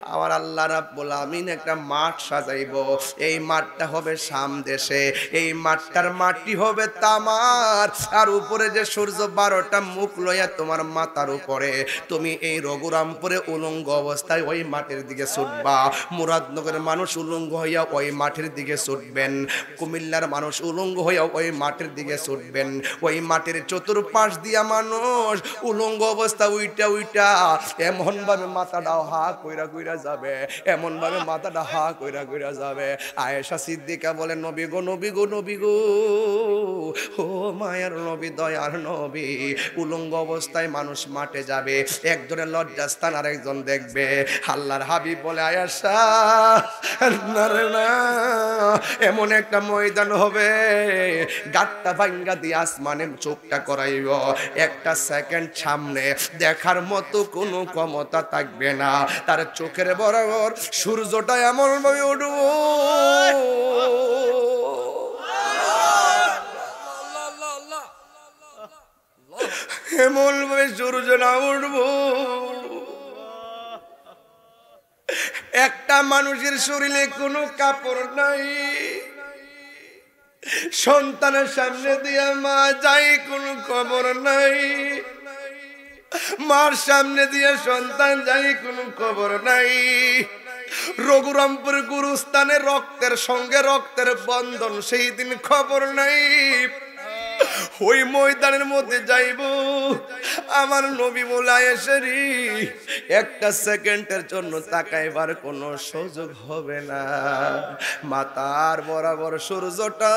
আমার আল্লাহ রাব্বুল আমিন একটা মাঠ সাজাইবো। এই মাঠটা হবে শাম দেশে। এই মাঠটার মাটি হবে তামার। আর উপরে যে সূর্য 12টা মুখ লইয়া তোমার মাথার উপরে, তুমি এই রঘুরামপুরে উলঙ্গ অবস্থায় ওই মাঠের দিকে ছুটবা। মুরাদনগরের মানুষ উলঙ্গ হইয়া ওই মাঠের দিকে ছুটবেন। কুমিল্লার মানুষ উলঙ্গ হইয়া ওই মাঠের দিকে ছুটবেন। ওই মাঠের চতুর্পাশ দিয়া মানুষ উলঙ্গ অবস্থা উইটা উইটা এমন ভাবে মাথাটা হা কইরা কইরা যাবে, এমন ভাবে মাথাটা হা কইরা কইরা যাবে। আয়েশা সিদ্দিকা বলেন, নবী গো, নবী গো, নবী গো, ও মায়ের নবী, দয়ার নবী, উলঙ্গ অবস্থায় মানুষ মাঠে যাবে, একজনের লজ্জাস্থান আর একজন দেখবে। আল্লাহর হাবিব বলে, আয়েশা না রে না, এমন একটা ময়দান হবে, গাট্টা ভাঙ্গা দিয়ে আসমানে চোখটা করাইব, একটা সেকেন্ড সামনে দেখার মতো কোনো ক্ষমতা থাকবে না। তার চোখের বরাবর সূর্যটা এমন ভাবে উঠব, এমন ভাবে সূর্য না উঠব, একটা মানুষের শরীরে কোনো কাপড় নাই, সন্তানের সামনে দিয়া মা যাই কোনো খবর নাই, মার সামনে দিয়ে সন্তান যাই কোনো খবর নাই। রঘুরামপুর গুরুস্থানে রক্তের সঙ্গে রক্তের বন্ধন, সেই দিন খবর নাই। ওই ময়দানের মধ্যে যাইব, আমার নবী মোলায় এসেরি একটা সেকেন্ডের জন্য তাকাইবার কোনো সুযোগ হবে না। মাতার বরাবর সূর্যটা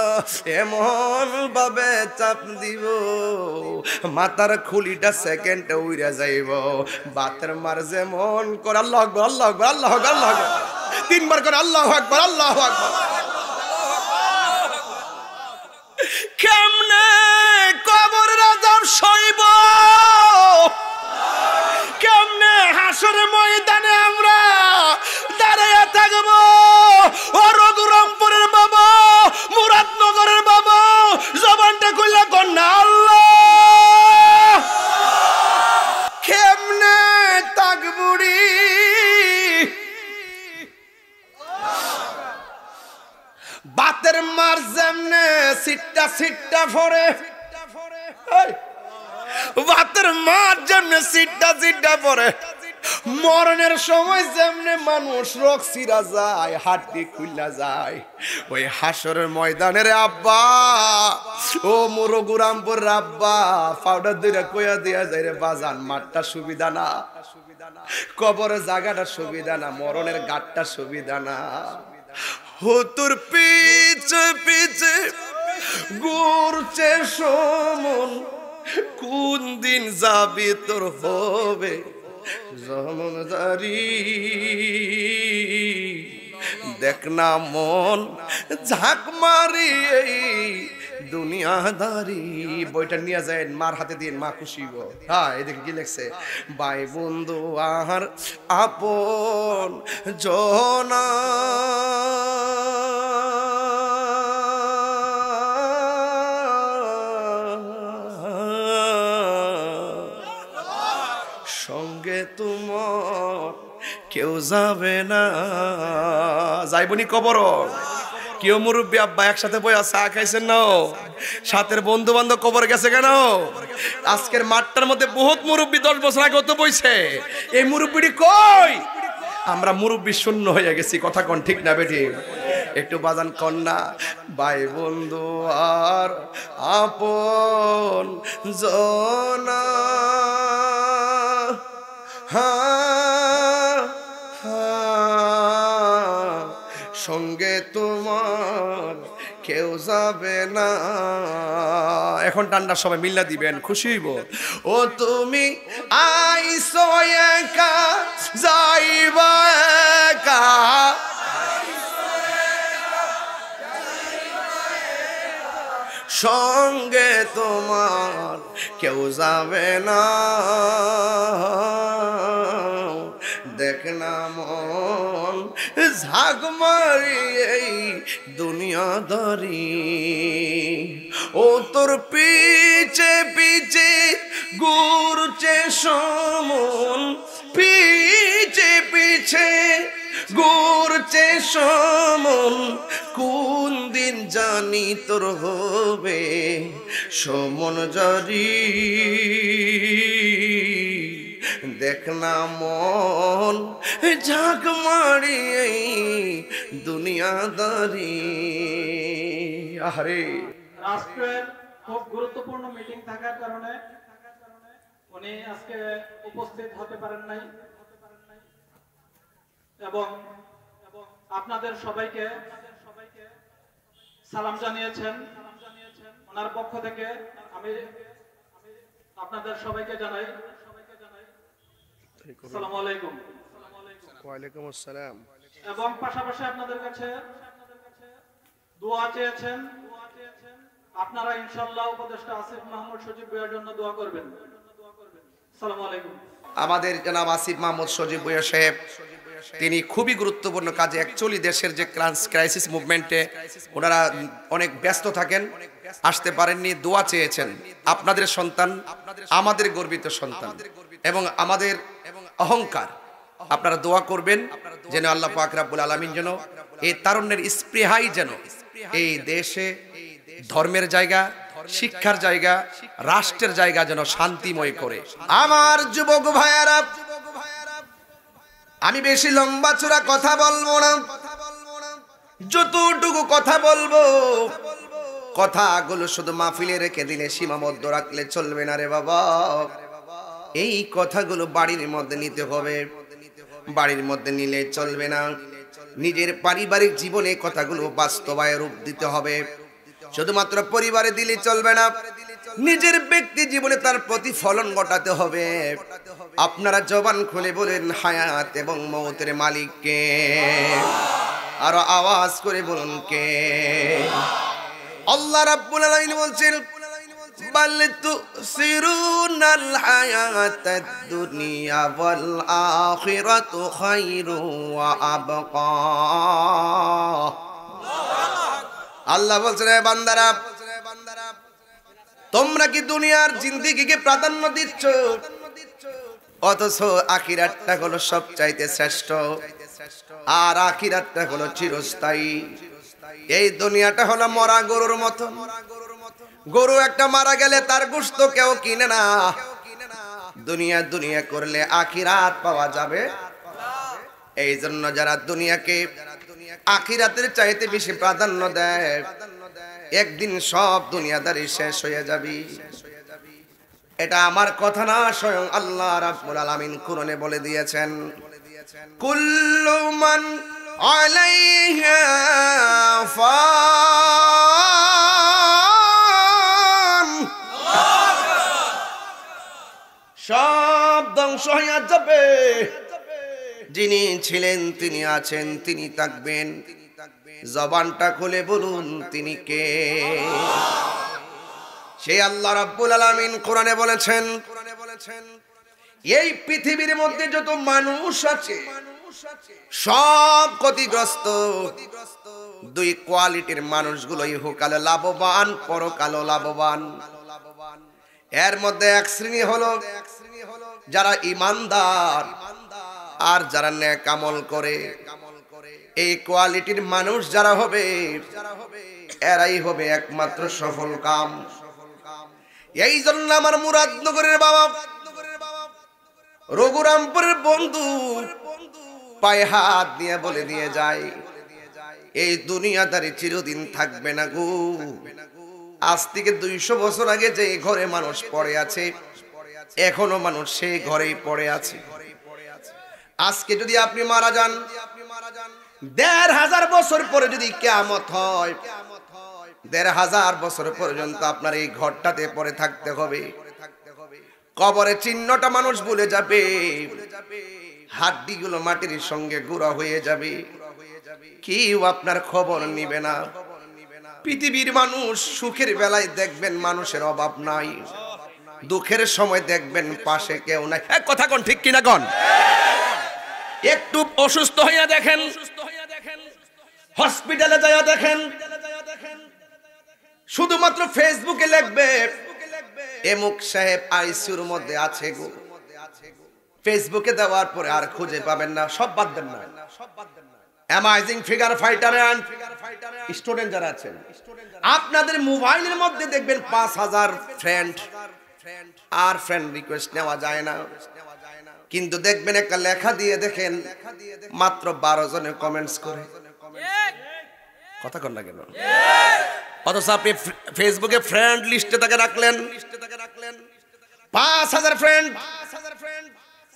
এমন ভাবে চাপ দিব, মাথার খুলিটা সেকেন্ডে উইরা যাইব। বাতের মার যেমন করে আল্লাহু আকবার, আল্লাহু আকবার, আল্লাহু আকবার, আল্লাহু আকবার, তিনবার করে আল্লাহু আকবার, আল্লাহু আকবার। কেমনে কবরের আযাব সইব, কেমনে হাসরের ময়দানে আমরা দাঁড়াইয়া থাকব। ও রঘুরামপুরের বাবা, মুরাদনগরের বাবা, জবানটা খুললা কন্যা আল্লাহ, কেমনে তাকবুড়ি, বাতের মার যেমনে সিটটা সিটটা ফরে, বাতের মার যেমনে সিটটা সিটটা ফরে, মরণের সময় যেমনে মানুষ রোগ সিরা যায়, হাড্ডি খুইলা যায়, ওই হাসরের ময়দানের আব্বা, ও রঘুরামপুর আব্বা, পাউডার দুইটা কইয়া দিয়া যায় রে বাজান, মাঠটা সুবিধা না, কবরের জায়গাটা সুবিধা না, মরণের গাটটা সুবিধা না। ও তোর পিছে পিছে ঘুরছে সমন, কোন দিন যাবি তোর হবে জমদারি, দেখ না মন ঝাঁক মারি এই দুনিয়াদারি। বইটা নিয়ে যায়, মার হাতে দিয়ে মা খুশি গো। হ্যাঁ, এদিকে কি লেখছে, ভাই বন্ধু আর আপন জনা, সঙ্গে তোমার কেউ যাবে না, যাইবনি কবর। কেউ মুরব্বী আব্বা একসাথে বইয়া চা খাইছেন না, সাথের বন্ধু বান্ধব কবর গেছে কেন? আজকের মাঠটার মধ্যে বহুত মুরব্বী 10 বছর আগে তো বইছে, এই মুরব্বীটি কই? আমরা মুরব্বী শূন্য হয়ে গেছি, কথা কোন ঠিক না বেঠি? একটু বাজান কন্যা, ভাই বন্ধু আর আপন জনা, সঙ্গে তোমার কেউ যাবে না। এখন টান্ডা সবাই মিল্লা দিবেন, খুশি হইব। ও তুমি আইছো একা যাইবা একা, সঙ্গে তোমার কেউ যাবে না, দেখ না মন ঝাঁক মারি এই দুনিয়াদারি। ও তোর পিছে পিছে ঘুরছে সমন, পিছে পিছে পিছে ঘুরছে সমন, কোন দিন জানি তোর হবে সমন জারি। দেখ না মন ঝাঁক মারি দুনিয়াদারি। আরে রাষ্ট্রের খুব গুরুত্বপূর্ণ মিটিং থাকার কারণে উনি আজকে উপস্থিত হতে পারেন নাই এবং আপনাদের সবাইকে সালাম জানিয়েছেন। ওনার পক্ষ থেকে আমি আপনাদের সবাইকে জানাই আসসালামু আলাইকুম। ওয়ালাইকুম আসসালাম। এবং পাশাপাশি আপনাদের কাছে দোয়া চেয়েছেন, আপনারা ইনশাআল্লাহ উপদেষ্টা আসিফ মাহমুদ সজীব ভাইয়ের জন্য দোয়া করবেন। আসসালামু আলাইকুম। আমাদের জনাব আসিফ মাহমুদ সজীব ভুঁইয়া সাহেব, তিনি খুবই গুরুত্বপূর্ণ কাজে, অ্যাকচুয়ালি দেশের যে ক্রাইসিস মুভমেন্টে ওনারা অনেক ব্যস্ত থাকেন, আসতে পারেননি। দোয়া চেয়েছেন, আপনাদের সন্তান, আমাদের গর্বিত সন্তান এবং আমাদের অহংকার। আপনারা দোয়া করবেন যেন আল্লাহ পাক রব্বুল আলামিন যেন এই তারুণ্যের স্পৃহাই যেন এই দেশে ধর্মের জায়গা, শিক্ষার জায়গা, রাষ্ট্রের জায়গা যেন শান্তিময় করে। আমার যুবক ভাইয়ারা, আমি বেশি লম্বা চূড়া কথা বলবো না, যতটুকু কথা বলবো কথাগুলো শুধু মাহফিলে রেখে দিলে, সীমাবদ্ধ রাখলে চলবে না রে বাবা। এই কথাগুলো বাড়ির মধ্যে নিতে হবে, বাড়ির মধ্যে নিলে চলবে না। নিজের পারিবারিক জীবনে কথাগুলো বাস্তবায়ন রূপ দিতে হবে। শুধুমাত্র পরিবারে দিলে চলবে না, নিজের ব্যক্তি জীবনে তার প্রতিফলন ঘটাতে হবে। আপনারা জবান খুলে বলেন হায়াত এবং মৌতের মালিক কে? আরো আওয়াজ করে বলুন কে? আল্লাহ রাব্বুল আলামিন বলছেন বাল তুসিরুনাল হায়াতাদ দুনিয়া ওয়াল আখিরাতু খায়রু ওয়া আবকা। আল্লাহ বলছেন হে বান্দারা, তোমরা কি দুনিয়ার জিন্দেগিকে প্রাধান্য দিচ্ছ, অথচ আখিরাতটা হলো সবচাইতে শ্রেষ্ঠ, আর আখিরাতটা হলো চিরস্থায়ী। এই দুনিয়াটা হলো মরা গরুর মতো। গরু একটা মারা গেলে তার গোশত কেউ কিনে না। দুনিয়া দুনিয়া করলে আখিরাত পাওয়া যাবে। এই জন্য যারা দুনিয়াকে আখিরাতের চাইতে বেশি প্রাধান্য দেয়, একদিন সব দুনিয়াদারি শেষ হয়ে যাবে। এটা আমার কথা না, স্বয়ং আল্লাহ রাব্বুল আলামিন কুরআনে বলে দিয়েছেন, কুল্লু মান আলাইহা ফান। সব ধ্বংস হয়ে যাবে, যিনি ছিলেন তিনি আছেন, তিনি থাকবেন। জবানটা খুলে বলুন তিনি কে? সেই আল্লাহ রাব্বুল আলামিন কোরআনে বলেছেন, এই পৃথিবীর মধ্যে যত মানুষ আছে সব ক্ষতিগ্রস্ত। দুই কোয়ালিটির মানুষগুলো ইহকালে লাভবান, পরকালে লাভবান। এর মধ্যে এক শ্রেণী হলো যারা ঈমানদার আর যারা নেক আমল করে। এই কোয়ালিটির মানুষ যারা হবে, এরাই হবে একমাত্র সফল কাম। এই জন্য আমার মুরাদনগরের বাবা, রঘুরামপুরের বন্ধু পায়ে হাত দিয়ে বলে দিয়ে যায়, এই দুনিয়াদারি চিরদিন থাকবে না গো। আজ থেকে 200 বছর আগে যে ঘরে মানুষ পড়ে আছে, এখনো মানুষ সেই ঘরেই পড়ে আছে। আজকে যদি আপনি মারা যান, 1500 বছর পরে যদি কিয়ামত হয়, 1500 বছর পর্যন্ত আপনার এই ঘরটাতে পড়ে থাকতে হবে। কবরের চিহ্নটা মানুষ ভুলে যাবে, হাড্ডিগুলো মাটির সঙ্গে গুঁড়া হয়ে যাবে, কেউ আপনার খবর নিবে না। পৃথিবীর মানুষ সুখের বেলায় দেখবেন মানুষের অভাব নাই, দুঃখের সময় দেখবেন পাশে কেউ নাই। কথা কোন ঠিক কিনা কোন? একটু অসুস্থ হইয়া দেখেন, হসপিটালে যাইয়া দেখেন, শুধুমাত্র ফেসবুকে লিখবে এমুক সাহেব আইসিইউর মধ্যে আছে গো। ফেসবুকে দেওয়ার পরে আর খুঁজে পাবেন না, সব বাদ দেন না। Amazing figure fighter and student যারা আছেন, আপনাদের মোবাইলের মধ্যে দেখবেন 5000 ফ্রেন্ড, আর ফ্রেন্ড রিকোয়েস্ট নেওয়া যায় না। কিন্তু দেখবেন একটা লেখা দিয়ে দেখেন মাত্র 12 জনে কমেন্টস করে। কথা কন না কেন? অথচ আপনি ফেসবুকে ফ্রেন্ড লিস্টে তাকে রাখলেন 5000 ফ্রেন্ড,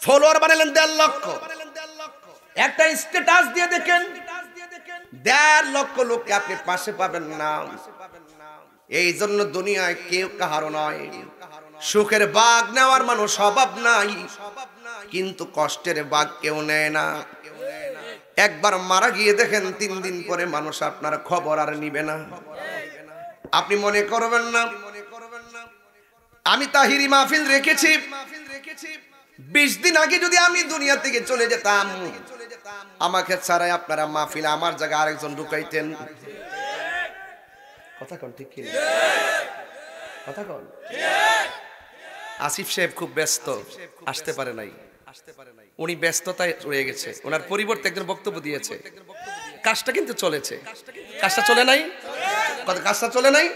ফলোয়ার বানালেন 1.5 লক্ষ। একটা স্ট্যাটাস দিয়ে দেখেন 1.5 লক্ষ লোককে আপনি পাশে পাবেন না। এই জন্য দুনিয়ায় কেউ কাহারও নয়। সুখের বাগ নেওয়ার মানুষ অভাব নাই, কিন্তু কষ্টের বাগ কেউ নেয় না। একবার মারা গিয়ে দেখেন 3 দিন পরে মানুষ আপনার খবর আর নিবে না। আপনি মনে করবেন না আমি তাহিরি মাহফিল রেখেছি, 20 দিন আগে যদি আমি দুনিয়া থেকে চলে যেতাম, আমাকে ছাড়াই আপনারা মাহফিলে আমার জায়গায় আরেকজন ঢুকাইতেন। কথা কন ঠিক কি? কথা কন। আসিফ সাহেব খুব ব্যস্ত, আসতে পারে নাই। উনি ব্যস্ততায় রয়ে গেছে, ওনার পরিবর্তে একজন বক্তব্য দিয়েছে। কাজটা কিন্তু চলেছে, কাজটা চলে নাই, কাজটা চলে নাই।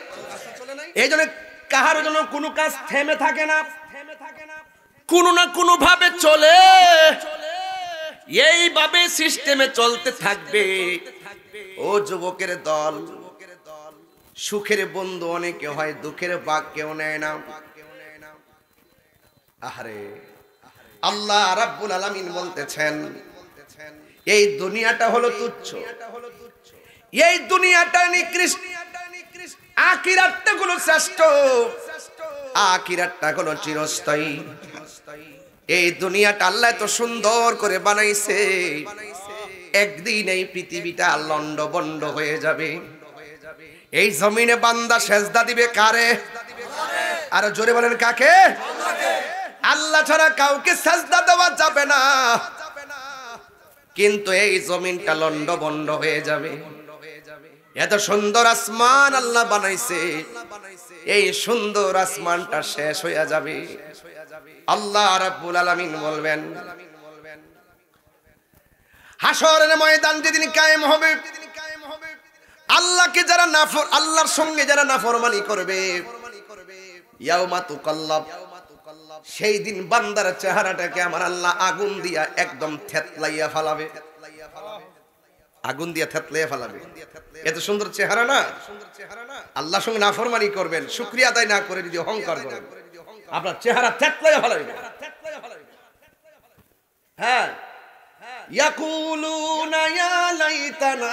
এই জন্য কাহার জন্য কোনো কাজ থেমে থাকে না, কোনো না কোনো ভাবে চলে। এইভাবে সিস্টেমে চলতে থাকবে। ও যুবকের দল, সুখের বন্ধু অনেকে হয়, দুঃখের ভাগ কেউ নেয় না। আহারে, আল্লাহ রাব্বুল আলামিন বলতেছেন এই দুনিয়াটা হলো তুচ্ছ, এই দুনিয়াটা নিকৃষ্ট, আখিরাতটা হলো শ্রেষ্ঠ, আখিরাতটা হলো চিরস্থায়ী। এই দুনিয়াটা আল্লাহ এত সুন্দর করে বানাইছে, একদিন এই পৃথিবীটা লন্ডভন্ড হয়ে যাবে। এই জমিনে বান্দা সেজদা দিবে কারে? আর জোরে বলেন কাকে? আল্লাহ ছাড়া কাউকে সেজদা দেওয়া যাবে না। কিন্তু এই জমিনটা লন্ডভন্ড হয়ে যাবে। এত সুন্দর আসমান আল্লাহ বানাইছে, এই সুন্দর আসমানটা শেষ হয়ে যাবে। আল্লাহ রাব্বুল আলামিন বলবেন হাসরের ময়দান যেদিন কায়েম হবে, আল্লাহকে যারা আল্লাহর সঙ্গে যারা নাফরমানি করবে, ইয়াউমা তুকাল্লাব, সেই দিন বান্দার চেহারাটাকে আমার আল্লাহ আগুন দিয়া একদম থেতলাইয়া ফেলাবে, আগুন দিয়া থেতলাইয়া ফেলাবে। এত সুন্দর চেহারা না? আল্লাহর সঙ্গে নাফরমানি করবেন, শুকরিয়া আদায় না করে যদি অহংকার করেন, আপনার চেহারা থেতলাইয়া ফেলাবে। হ্যাঁ, ইয়াকুলুনা ইয়া লাইতানা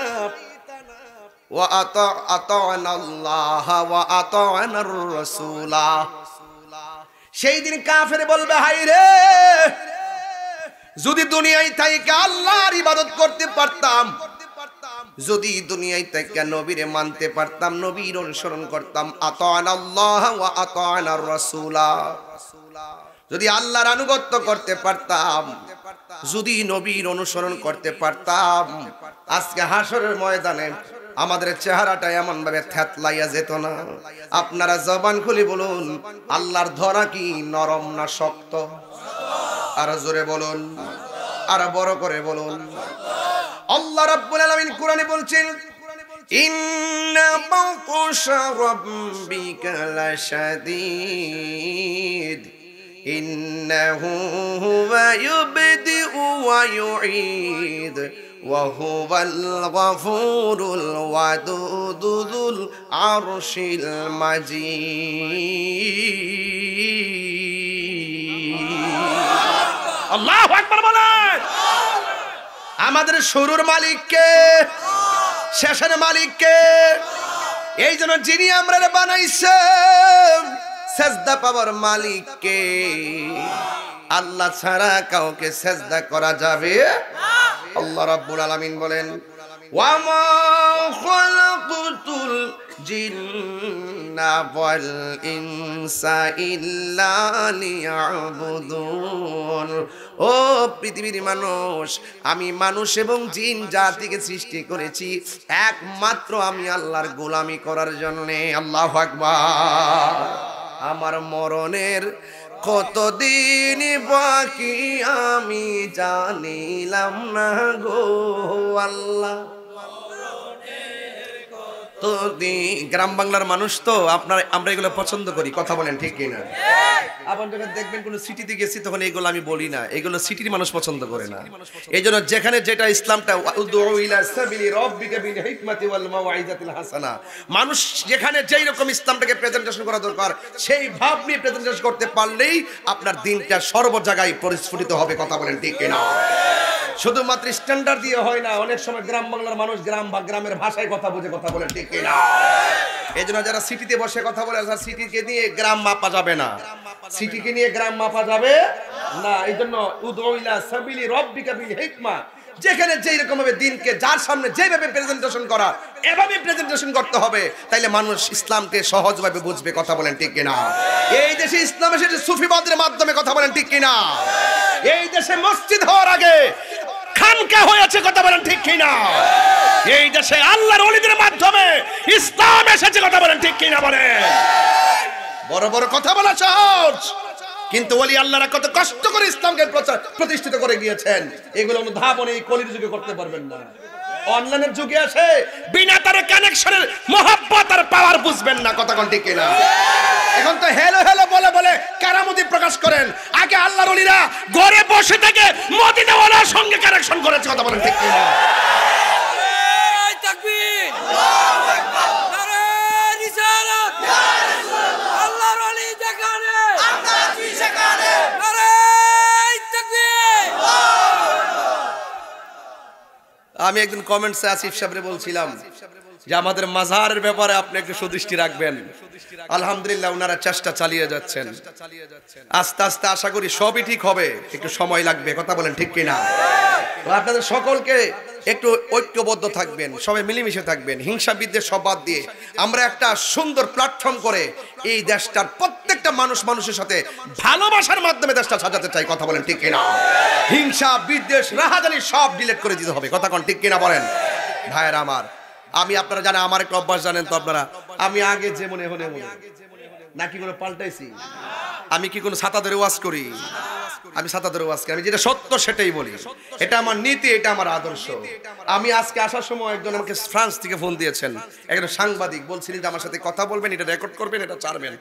ওয়া আতা'না আল্লাহ ওয়া আতা'না আর-রাসূলা। সেই দিন কাফের বলবে হায় রে, যদি দুনিয়ায় থাইকা আল্লাহর ইবাদত করতে পারতাম, যদি দুনিয়ায় থাইকা নবীরে মানতে পারতাম, নবীর অনুসরণ করতাম, আতা'না আল্লাহ ওয়া আতা'না আর-রাসূলা, যদি আল্লাহর আনুগত্য করতে পারতাম, যদি নবীর অনুসরণ করতে পারতাম, আজকে হাসরের ময়দানে আমাদের চেহারাটা এমন ভাবে থেতলাইয়া যেত না। আপনারা জবান খুলে বলুন, আল্লাহর ধরা কি নরম না শক্ত? আর জোরে বলুন, আর বড় করে বলুন। আল্লাহ রাব্বুল আলামিন কোরআনে বলছেন ইন্না বাতশা রাব্বিকা লাশাদীদ ইন্নাহু হুয়া ইউবদিউ ওয়া ইউঈদ ওয়া হুয়াল গফুরুল ওয়াদুদ যুল আরশিল মাজিদ। আল্লাহু আকবার বলেন। আমাদের শুরুর মালিক কে? শেষের মালিক কে? এই জন্য যিনি আমরা বানাইছে, সেজদা পাওয়ার মালিক কে? আল্লাহ ছাড়া কাউকে সেজদা করা যাবে না। আল্লাহ রাব্বুল আলামিন বলেন ওয়া মা খালাকুতুল জিন্না ওয়াল ইনসা ইল্লা লিয়াবুদুন। ও পৃথিবীর মানুষ, আমি মানুষ এবং জিন জাতিকে সৃষ্টি করেছি একমাত্র আমি আল্লাহর গোলামি করার জন্য। আল্লাহু আকবার। আমার মরণের কতদিন বাকি আমি জানিলাম না গো আল্লাহ। তো গ্রাম বাংলার মানুষ তো আমরা এগুলো পছন্দ করি, কথা বলেন ঠিক কিনা? আবার যখন দেখবেন কোন সিটিতে গেছি তখন এগুলো আমি বলি না, এগুলো সিটির মানুষ পছন্দ করে না। এই জন্য যেখানে যেটা ইসলামটা মানুষ যেখানে যেই রকম ইসলামটাকে প্রেজেন্টেশন করা দরকার সেই ভাব নিয়ে প্রেজেন্টেশন করতে পারলেই আপনার দিনটা সর্ব জায়গায় পরিস্ফুটিত হবে, কথা বলেন ঠিক কিনা? শুধুমাত্র স্ট্যান্ডার্ড দিয়ে হয় না, অনেক সময় গ্রাম বাংলার মানুষ গ্রামের ভাষায় কথা বুঝে, কথা বলেন ঠিক কিনা? এই জন্য যারা সিটিতে বসে কথা বলে, সিটিকে নিয়ে গ্রাম মাপা যাবে না, সিটিকে নিয়ে গ্রাম মাপা যাবে না। এই জন্য উদউইলা সাবিলি রাব্বিকা বিল হিকমা, যেখানে যেই রকম ভাবে দিনকে যার সামনে যেভাবে প্রেজেন্টেশন করা এভাবে প্রেজেন্টেশন করতে হবে, তাইলে মানুষ ইসলামকে সহজভাবে বুঝবে, কথা বলেন ঠিক কিনা? এই দেশে ইসলাম এসেছে সুফিবাদের মাধ্যমে, কথা বলেন ঠিক কিনা? এই দেশে মসজিদ হওয়ার আগে খানকা হয়েছে, কথা বলেন ঠিক কিনা? এই দেশে আল্লাহর ওলিদের মাধ্যমে ইসলাম এসেছে, কথা বলেন ঠিক কিনা? বলেন। বড় বড় কথা বলা সহজ, কিন্তু ওলি আল্লাহরা কত কষ্ট করে ইসলামকে প্রতিষ্ঠিত করে গিয়েছেন, এগুলো অনুধাবন এই কলির যুগে করতে পারবেন না। অনলাইনের যুগে আছে, বিনা তারে কানেকশনের মহব্বত আর পাওয়ার বুঝবেন না, কথা কোন ঠিক কিনা? এখন তো হেলো হেলো বলে বলে কারামতি প্রকাশ করেন, আগে আল্লাহর ওলিরা ঘরে বসে থেকে মদিনা ওয়ালার সঙ্গে কানেকশন করেছে, কথা বলেন ঠিক কিনা? নারে তাকবীর, আল্লাহু আকবার, নারে রিসালাত, ইয়া রাসূলুল্লাহ, আল্লাহর ওলি যেখানে আমরা আছি সেখানে, নারে তাকবীর। আমি একদিন কমেন্টসে আসিফ সাহেবরে বলছিলাম যে আমাদের মাজারের ব্যাপারে আপনি একটু সুদৃষ্টি রাখবেন। আলহামদুলিল্লাহ ওনারা চেষ্টা চালিয়ে যাচ্ছেন, আস্তে আস্তে আশা করি সবই ঠিক হবে, একটু সময় লাগবে, কথা বলেন ঠিক কিনা? আপনাদের সকলকে একটু ঐক্যবদ্ধ থাকবেন, সবাই মিলেমিশে থাকবেন, হিংসা বিদ্বেষ সব বাদ দিয়ে আমরা একটা সুন্দর প্ল্যাটফর্ম করে এই দেশটার প্রত্যেকটা মানুষের সাথে ভালোবাসার মাধ্যমে দেশটা সাজাতে চাই, কথা বলেন ঠিক কিনা? হিংসা বিদ্বেষ রাহাজানি সব ডিলিট করে দিতে হবে, কথা কোন ঠিক কিনা? বলেন ভাইয়েরা আমার, আমি আপনারা জানেন আমার একটা অভ্যাস জানেন তো আপনারা, আমি আগে যে মনে হলে মনে নাকি কোনো পাল্টাইছি? আমি কি কোনো ছাতা ধরে ওয়াজ করি? আমি ছাতা ধরে ওয়াজ করি, আমি যেটা সত্য সেটাই বলি, এটা আমার নীতি, এটা আমার আদর্শ। আমি আজকে আসার সময় একজন আমাকে ফ্রান্স থেকে ফোন দিয়েছেন, একজন সাংবাদিক, বলছিলেন যে আমার সাথে কথা বলবেন, এটা রেকর্ড করবেন, এটা ছাড়বেন।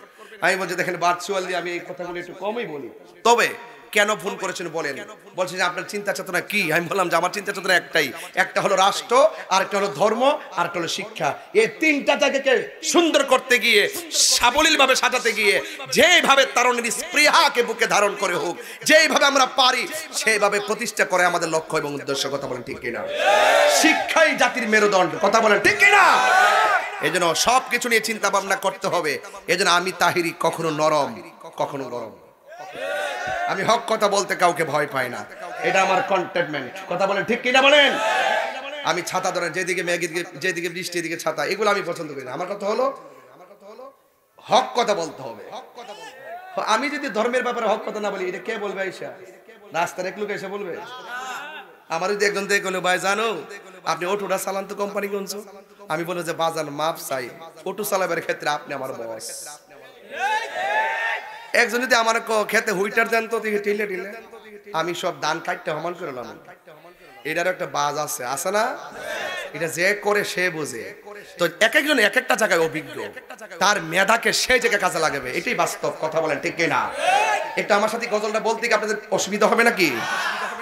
আমি বলছি দেখেন ভার্চুয়ালি আমি এই কথাগুলো একটু কমই বলি, তবে কেন ফোন করেছেন বলেন? বলছেন যে আপনার চিন্তা চেতনা কি? আমি বললাম যে আমার চিন্তা চেতনা একটাই, একটা হলো রাষ্ট্র, আরেকটা হলো ধর্ম, আরেকটা হলো শিক্ষা। এই তিনটা জায়গাকে সুন্দর করতে গিয়ে, সাবলীলভাবে সাজাতে গিয়ে, যেভাবে তারুণীর স্পৃহাকে বুকে ধারণ করে হোক, যেভাবে আমরা পারি সেইভাবে প্রতিষ্ঠা করে আমাদের লক্ষ্য এবং উদ্দেশ্য, কথা বলেন ঠিক কিনা? শিক্ষাই জাতির মেরুদণ্ড, কথা বলেন ঠিক কিনা? এই জন্য সবকিছু নিয়ে চিন্তা ভাবনা করতে হবে। এই জন্য আমি তাহিরি কখনো নরম, কখনো গরম, আমি হক কথা বলতে কাউকে ভয় পাই না, এটা আমার কন্টেনমেন্ট, কথা বলেন ঠিক কিনা? বলেন। আমি ছাতা ধরে যেদিকে মেঘ যেদিকে বৃষ্টি এদিকে ছাতা, এগুলো আমি পছন্দ করি না। আমার কথা হলো হক কথা বলতে হবে। আমি যদি ধর্মের ব্যাপারে হক কথা না বলি, এটা কে বলবে? আইসা রাস্তার এক লোক এসে বলবে? আমার যদি একজন দেখে বলে ভাই জানো আপনি অটোটা চালান তো কোম্পানি কোনছো, আমি বলে যে বাজান মাপ চাই, অটো চালাবার ক্ষেত্রে আপনি আমার বস। একজন যদি আমার খেতে হুইটার দেন তো টিলে টিলে আমি সব ধান কাটতে সমান করে লাম, এটার একটা বাজ আছে, আছে না? এটা যে করে সে বোঝে। তো এক একজন এক একটা জায়গায় অভিজ্ঞ, তার মেধাকে সেই জায়গায় কাজে লাগাবে, এটাই বাস্তব, কথা বলেন ঠিক কিনা? একটু আমার সাথে গজলটা বলতে কি আপনাদের অসুবিধা হবে নাকি?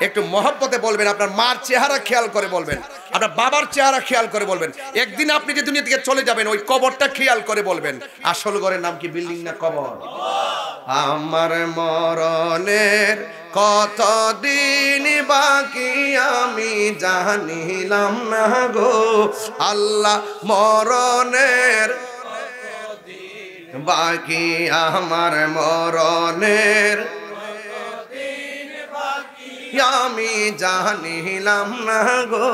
একটু মহব্বতে বলবেন, আপনার মার চেহারা খেয়াল করে বলবেন, আপনার বাবার চেহারা খেয়াল করে বলবেন। একদিন আপনি যে দুনিয়া থেকে চলে যাবেন ওই কবরটা খেয়াল করে বলবেন, আসল ঘরের নাম কি বিল্ডিং না কবর? আমার মরণের কতদিন বাকি আমি জানিলাম না গো আল্লাহ, মরণের বাকি আমার মরণের আমি জানিলাম না গো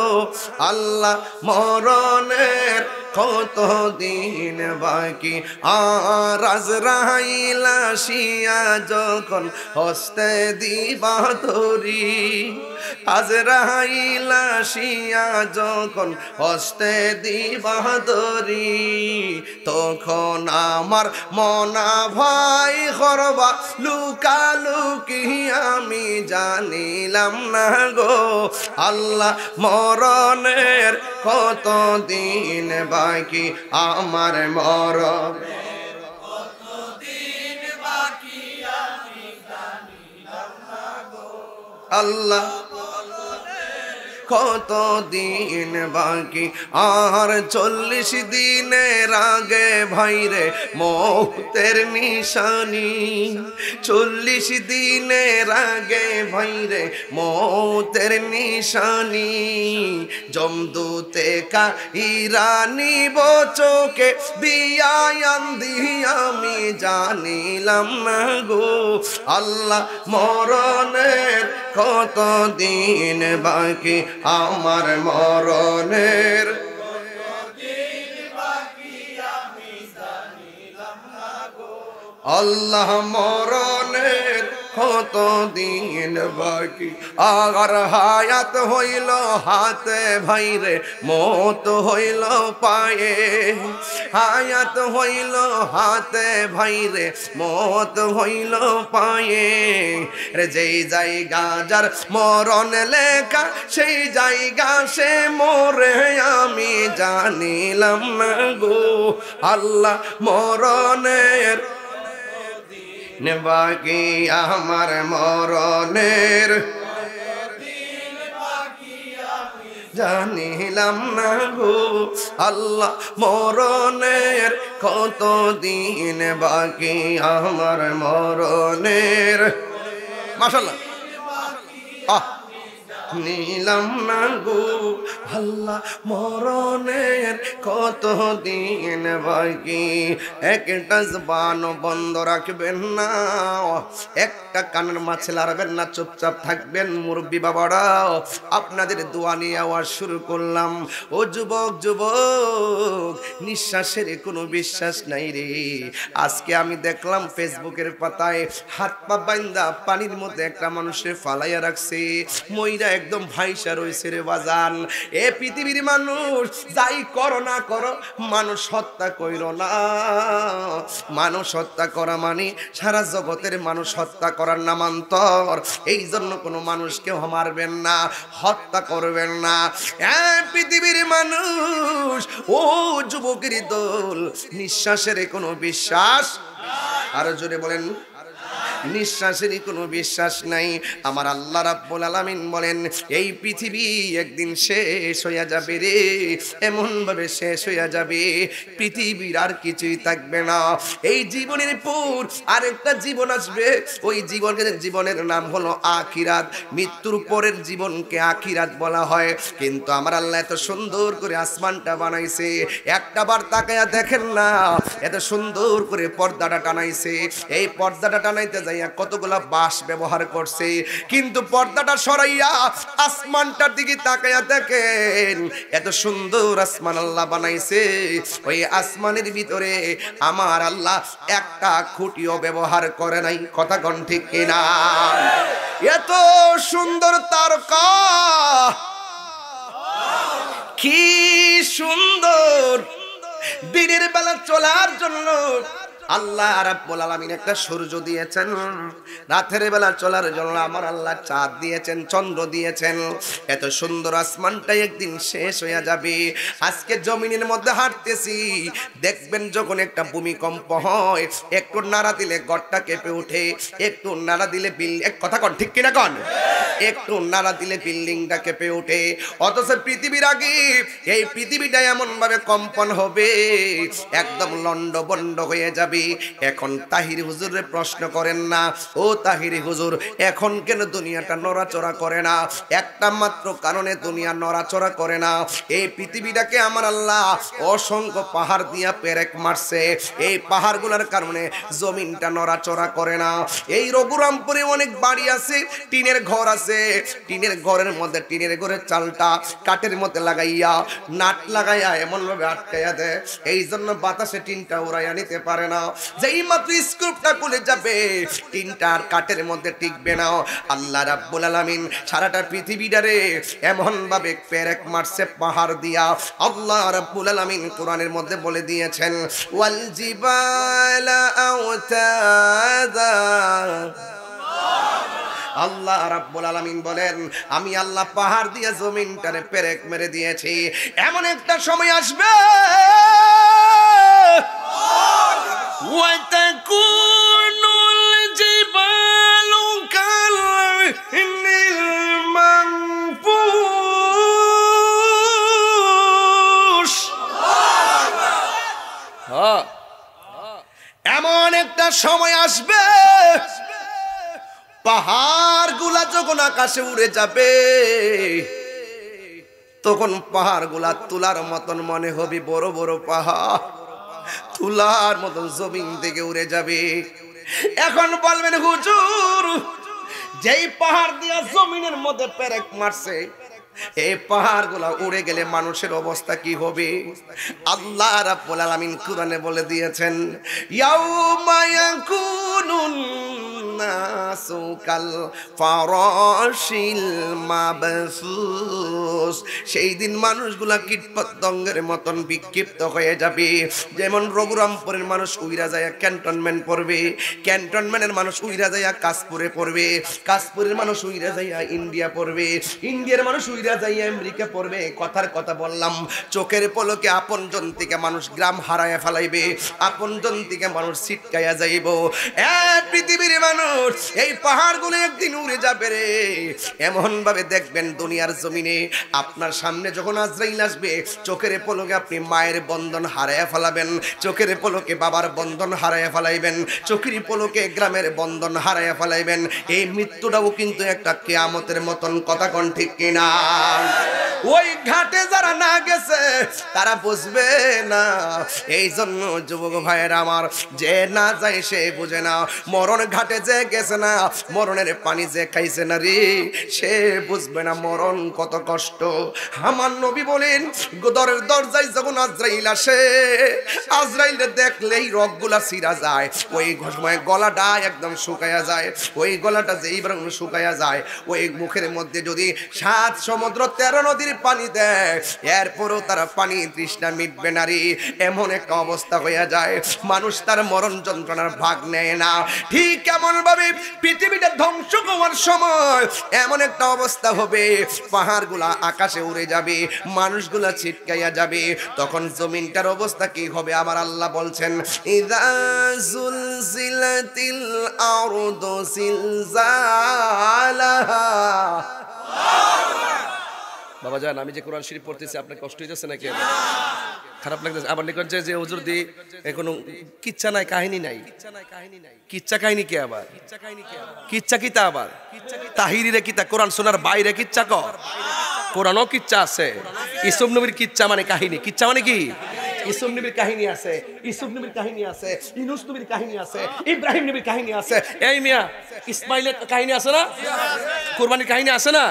আল্লাহ, মরণের কত দিন বাকি আর আজরাইল আসিয়া যখন হস্তে দিবা তরি আজরাইল আসিয়া যখন হস্তে দিবা তরি তখন আমার মনা ভাই করবা লুকালুকি আমি জানিলাম না গো আল্লাহ মরণের কত দিন বাকি আমার মরণ আল্লাহ কত দিন বাকি আর 40 দিনের আগে ভাইরে মৌতের নিশানি 40 দিনের আগে ভাইরে মৌতের নিশানি জমদূতে কা ইরানি বচোকে দিয়ায়ান দিয়া আমি জানিলাম না গো আল্লাহ মরণের কত দিন বাকি আমার মরণের আল্লাহ মরণের কত দিন বাকি আর হায়াত হইল হাতে ভাইরে মত হইল পায়ে হায়াত হইল হাতে ভাইরে মত হইল পায়ে রে যেই জায়গা যার মরণ লেখা সেই জায়গা সে মরে আমি জানিলাম না গো আল্লাহ মরণের বাকি আমার মরণের জানিলাম না গো আল্লাহ মরণের কত দিন বাকি আমার মরণের মাশাআল্লাহ নিলাম না গো আল্লাহ মরণের কত দিন বাকি একটা জবান বন্ধ রাখবেন না একটা কানের মাছে লাড়বেন না চুপচাপ থাকবেন মুরব্বি বাবারা আপনাদের দোয়া নিয়ে আওয়াজ শুরু করলাম ও যুবক যুবক নিঃশ্বাসের কোনো বিশ্বাস নাই রে আজকে আমি দেখলাম ফেসবুকের পাতায় হাত পা বাইন্দা পানির মধ্যে একটা মানুষের ফালাইয়া রাখছে মইরা একদম ভাইসা রয়েছে রে বাজান এ পৃথিবীর মানুষ যাই করো না করো মানুষ হত্যা কইরো না মানুষ হত্যা করা মানে সারা জগতের মানুষ হত্যা করার নামান্তর এই জন্য কোনো মানুষকে মারবেন না হত্যা করবেন না এ পৃথিবীর মানুষ ও যুবকের দল নিঃশ্বাসের কোনো বিশ্বাস আরো জোরে বলেন নিঃশ্বাসেরই কোনো বিশ্বাস নাই আমার আল্লাহ রাব্বুল আলামিন বলেন এই পৃথিবী একদিন শেষ হইয়া যাবে রে এমন ভাবে শেষ হইয়া যাবে পৃথিবীর আর কিছুই থাকবে না এই জীবনের পর আরেকটা জীবন আসবে ওই জীবনের নাম হলো আখিরাত মৃত্যুর পরের জীবনকে আখিরাত বলা হয় কিন্তু আমার আল্লাহ এত সুন্দর করে আসমানটা বানাইছে একটা বার তাকায়া দেখেন না এত সুন্দর করে পর্দাটা টানাইছে এই পর্দাটা টানাইতে যাইয়া কতগুলা বাঁশ ব্যবহার করছে কিন্তু পর্দাটা সরাইয়া আসমানটার দিকে তাকায়া দেখেন এত সুন্দর আসমান আল্লাহ বানাইছে ওই আসমানের ভিতরে আমার আল্লাহ একটা খুঁটিও ব্যবহার করে নাই কথা কোন ঠিক কিনা এত সুন্দর তারকা কি সুন্দর দিনের বেলা চলার জন্য আল্লাহ রাব্বুল আলামিন একটা সূর্য দিয়েছেন রাতের বেলা চলার জন্য আমার আল্লাহ চাঁদ দিয়েছেন চন্দ্র দিয়েছেন এত সুন্দর আসমানটা একদিন শেষ হয়ে যাবে আজকে জমিনের মধ্যে হাঁটতেছি দেখবেন যখন একটা ভূমিকম্প হয় একটু নাড়া দিলে ঘরটা কেঁপে ওঠে একটু নাড়া দিলে এক কথা কোন ঠিক কিনা কোন একটু নাড়া দিলে বিল্ডিংটা কেঁপে ওঠে অথচ পৃথিবীর আগে এই পৃথিবীটা এমন ভাবে কম্পন হবে একদম লন্ডভন্ড হয়ে যাবে এখন তাহির হুজুরে প্রশ্ন করেন না ও তাহিরি হুজুর এখন কেন দুনিয়াটা নড়াচড়া করে না? একটা মাত্র কারণে দুনিয়া নড়াচড়া করে না, এই পৃথিবীটাকে আমার আল্লাহ অসংখ্য পাহাড় দিয়া পেরেক মারছে, এই পাহাড়গুলোর কারণে জমিনটা নড়াচড়া করে না। এই রঘুরামপুরে অনেক বাড়ি আছে, টিনের ঘর আছে, টিনের ঘরের মধ্যে টিনের ঘরের চালটা কাঠের মধ্যে লাগাইয়া নাট লাগাইয়া এমন ভাবে আটকাইয়া দেয়, এই জন্য বাতাসে টিনটা উড়াইয়া নিতে পারে না। যেই মাত্র স্ক্রুপটা খুলে যাবে টিনটা আর কাঠের মধ্যে টিকবে না। আল্লাহ রাব্বুল আলামিন সারাটা পৃথিবীটারে এমন ভাবে পেরেক মারছে পাহাড় দিয়া। আল্লাহ রাব্বুল আলামিন কোরআনের মধ্যে বলে দিয়েছেন ওয়াল জিবালা আওতাদা। আল্লাহ রাব্বুল আলামিন বলেন আমি আল্লাহ পাহাড় দিয়ে জমিনটারে পেরেক মেরে দিয়েছি। এমন একটা সময় আসবে ওয়াতাকুনুল জিবালু কালহিনিল মানফুস। এমন একটা সময় আসবে পাহাড়গুলা যখন আকাশে উড়ে যাবে তখন পাহাড়গুলা তুলার মতন মনে হবে, বড় বড় পাহাড় তুলার মতন জমিন থেকে উড়ে যাবে। এখন বলবেন হুজুর যেই পাহাড় দিয়া জমিনের মধ্যে পেরেক মারছে এই পাহাড়গুলা উড়ে গেলে মানুষের অবস্থা কি হবে? আল্লাহ রাব্বুল আলামিন কোরআনে বলে দিয়েছেন ইয়াউমা ইয়াকুনুন নাসু কাল ফারাশিল মাবসুস। সেই দিন মানুষগুলা কীটপতঙ্গের মতন বিক্ষিপ্ত হয়ে যাবে। যেমন রঘুরামপুরের মানুষ উইরা যায় ক্যান্টনমেন্ট পড়বে, ক্যান্টনমেন্টের মানুষ উইরা যায় কাশপুরে পড়বে, কাশপুরের মানুষ উইরা যায় ইন্ডিয়া পড়বে, ইন্ডিয়ার মানুষ উইরা যায় আমেরিকা পড়বে। কথার কথা বললাম, চোখের পলকে আপনজন থেকে মানুষ গ্রাম হারায় ফেলাইবে, আপনজন থেকে মানুষ ছিটকাইয়া যাইব। পৃথিবীর মানুষ এই পাহাড়গুলো একদিন উড়ে যাবে রে। এমন ভাবে দেখবেন দুনিয়ার জমিনে আপনার সামনে যখন আজরাইল আসবে চোখের পলকে আপনি মায়ের বন্ধন হারাইয়া ফেলাবেন, চোখের পলকে বাবার বন্ধন হারাইয়া ফেলাইবেন, চোখের পলকে গ্রামের বন্ধন হারাইয়া ফেলাইবেন। এই মৃত্যুটাও কিন্তু একটা কিয়ামতের মতন, কথা কোন ঠিক কিনা? ওই ঘাটে যারা না গেছে তারা বুঝবে না। এই জন্য যুবক ভাইয়েরা আমার, যে না যায় সে বুঝে না। মরণ ঘাটে যে গেছে না, মরণের পানি যে খাইছে না রে, সে বুঝবে না মরণ কত কষ্ট। আমার নবী বলেন গোদরের দরজায় যখন আজরাইল আসে, আজরাইল দেখলেই রগগুলা ছিঁড়া যায়, ওই সময় গলাটা একদম শুকায়া যায়। ওই গলাটা যেই বরং শুকায়া যায়, ওই মুখের মধ্যে যদি 7 সমুদ্র 13 নদীর পানি দেয় এরপরও তারা পানি তৃষ্ণা মিটবে না রে। এমন একটা অবস্থা হয়ে যায়, মানুষ তার মরণ যন্ত্রণার ভাগ নেয় না। ঠিক এমন ভাবে পৃথিবীটা ধ্বংস হওয়ার সময় এমন একটা অবস্থা হবে, পাহাড়গুলা আকাশে উড়ে যাবে, মানুষগুলা ছিটকাইয়া যাবে। তখন জমিনটার অবস্থা কি হবে? আমার আল্লাহ বলছেন ইযা যুলজিলাতিল আরদু জিলজালাহা। বাবা জান, আমি যে কোরআন শরীফ পড়তেছি আপনার কষ্ট হইতেছে নাকি? খারাপ লাগতেছে? আবার নিকট যে হুজুর দি কোনো কিচ্ছা নাই, কাহিনী নাই, কিচ্ছা কাহিনী কে? আবার কিচ্ছা কিতা? আবার তাহিরিরে কিতা? কোরআন শোনার বাইরে কিচ্ছা কর? কোরআনও কিচ্ছা আছে। ইসুফ নবীর কিচ্ছা মানে কাহিনী। কিচ্ছা মানে কি? ইসুফ নবীর কাহিনী আছে, ইসুফ নবীর কাহিনী আছে, ইউনূস নবীর কাহিনী আছে, ইব্রাহিম নবীর কাহিনী আছে। এই মিয়া ইসমাইলের কাহিনী আছে না? কুরবানির কাহিনী আছে না?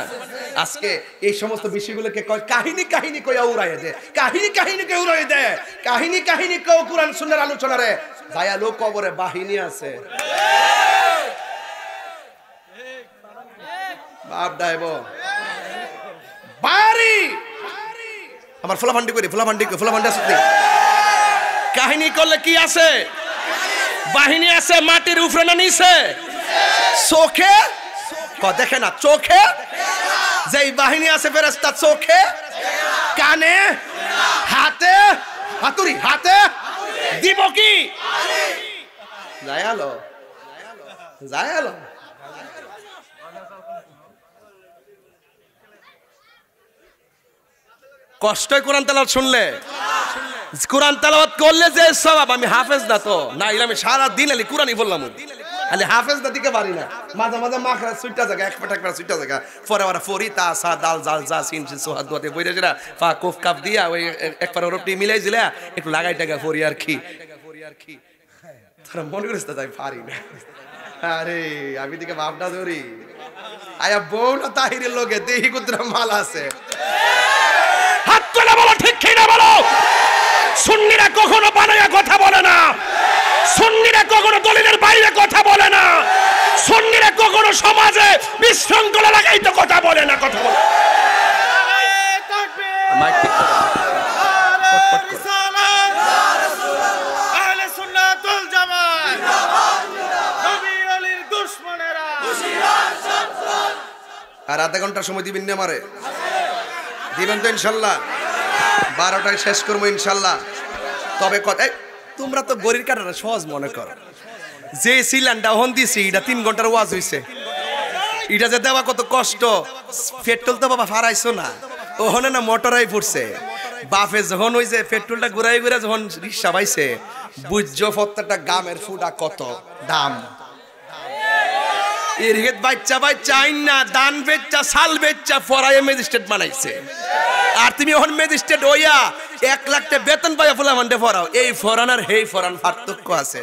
আজকে এই সমস্ত বিষয়গুলোকে কয় কাহিনী কাহিনী কইয়া উড়াইয়া দেয়, কাহিনী কাহিনী কে উড়াইয়া দেয়, কাহিনী কাহিনী কেউ কোরআন সুন্নাহর আলোচনা রে ভাইয়া লোক কবরে বাহিনী আছে। বাপ ডাইব বাড়ি আমার ফুলাফান্ডি করি, ফুলাফান্ডি আছে। কাহিনী করলে কি আছে? বাহিনী আছে। মাটির উপরে না নিচে? চোখে দেখে না, চোখে যেই বাহিনী আছে ফেরেশতা, চোখে, কানে, হাতে, হাতুড়ি হাতে দিব কি? যায় আলো, যায় আলো। কষ্টই কোরআন তেলাওয়াত শুনলে, কোরআন তেলাওয়াত করলে যে সওয়াব। আমি হাফেজ না তো, না আমি সারা দিন আলি কোরআনই বললাম। আলে হাফেজ দিকে পারি না মাঝে মাঝে মাখরা সুইটা জায়গা এক পাটা একটা সুইটা জায়গা পরে ওরা ফরি তা সা দাল জাল জা সিন সিন সোহাদ দতে বইরে জরা ফা কোফ কাপ দিয়া ওই এক পারে রুটি মিলাই দিলা একটু লাগাই টাকা ফরি আর কি তোরা মনে করিস তাই পারি না আরে আমি দিকে ভাবনা ধরি আয়া বউ না তাহিরের লোকে দেহি কুতরা মাল আছে হাত তুলে বলো ঠিক কি না বলো সুন্নিরা কখনো বানায়া কথা বলে না সুন্নিরা কখনো দলিলের বাইরে কথা বলে না সুন্নিরা কখনো সমাজে বিশৃঙ্খলা লাগাইতে কথা বলে না কথা বলে মাইক ঠিক করো আহলে সুন্নাত ওয়াল জামাত নবী আলীর দুশমনেরা আর আধা ঘন্টা সময় দিবেন না আমারে দিবেন তো ইনশাআল্লাহ 12টায় শেষ করবো ইনশাআল্লাহ তবে তোমরা তো গরির কাটাটা সহজ মনে করো যে সিলিন্ডার হন দিছি এটা 3 ঘন্টার ওয়াজ হইছে এটা যে দেওয়া কত কষ্ট পেট্রোল তো বাবা ফারাইছো না ওখানে না মোটরাই পড়ছে বাফে যখন ওই যে পেট্রোলটা ঘুরাই ঘুরে যখন রিক্সা পাইছে বুঝছো প্রত্যেকটা গামের ফুটা কত দাম এরহেদ বাচ্চা বাচ্চা আইন না দান বেচ্চা সাল বেচ্চা ফরাইয়ে ম্যাজিস্ট্রেট বানাইছে আর তুমি এখন ম্যাজিস্ট্রেট হইয়া 1 লাখ টাকা বেতন পাইয়া ফুলা মানতে ফরাও এই ফরান আর হেই ফরান পার্থক্য আছে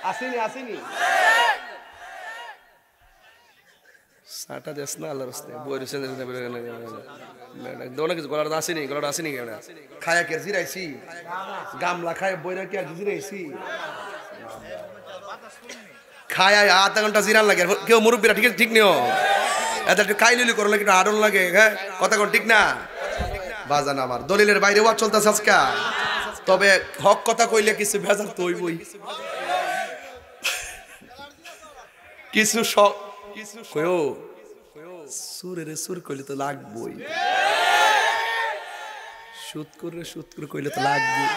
আসেনি সাটা দেশ না আল্লাহর রাস্তায় বইরেছে দোনো কিছু গলার আসেনি খায়া কে জিরাইছি গামলা খায় বইরা কে জিরাইছি খায় আধা ঘন্টা জিরান লাগে কেউ মুরব্বীরা ঠিক নিও এত একটু কাইলিলি করো লাগে আড়ন লাগে হ্যাঁ কথা কোন ঠিক না বাজান আমার দলিলের বাইরে ওয়াজ চলতেছে আজকে তবে হক কথা কইলে কিছু ভেজাল তো হইবই কিছু কইও সুর কইলে তো লাগবই সুদ করে কইলে তো লাগবই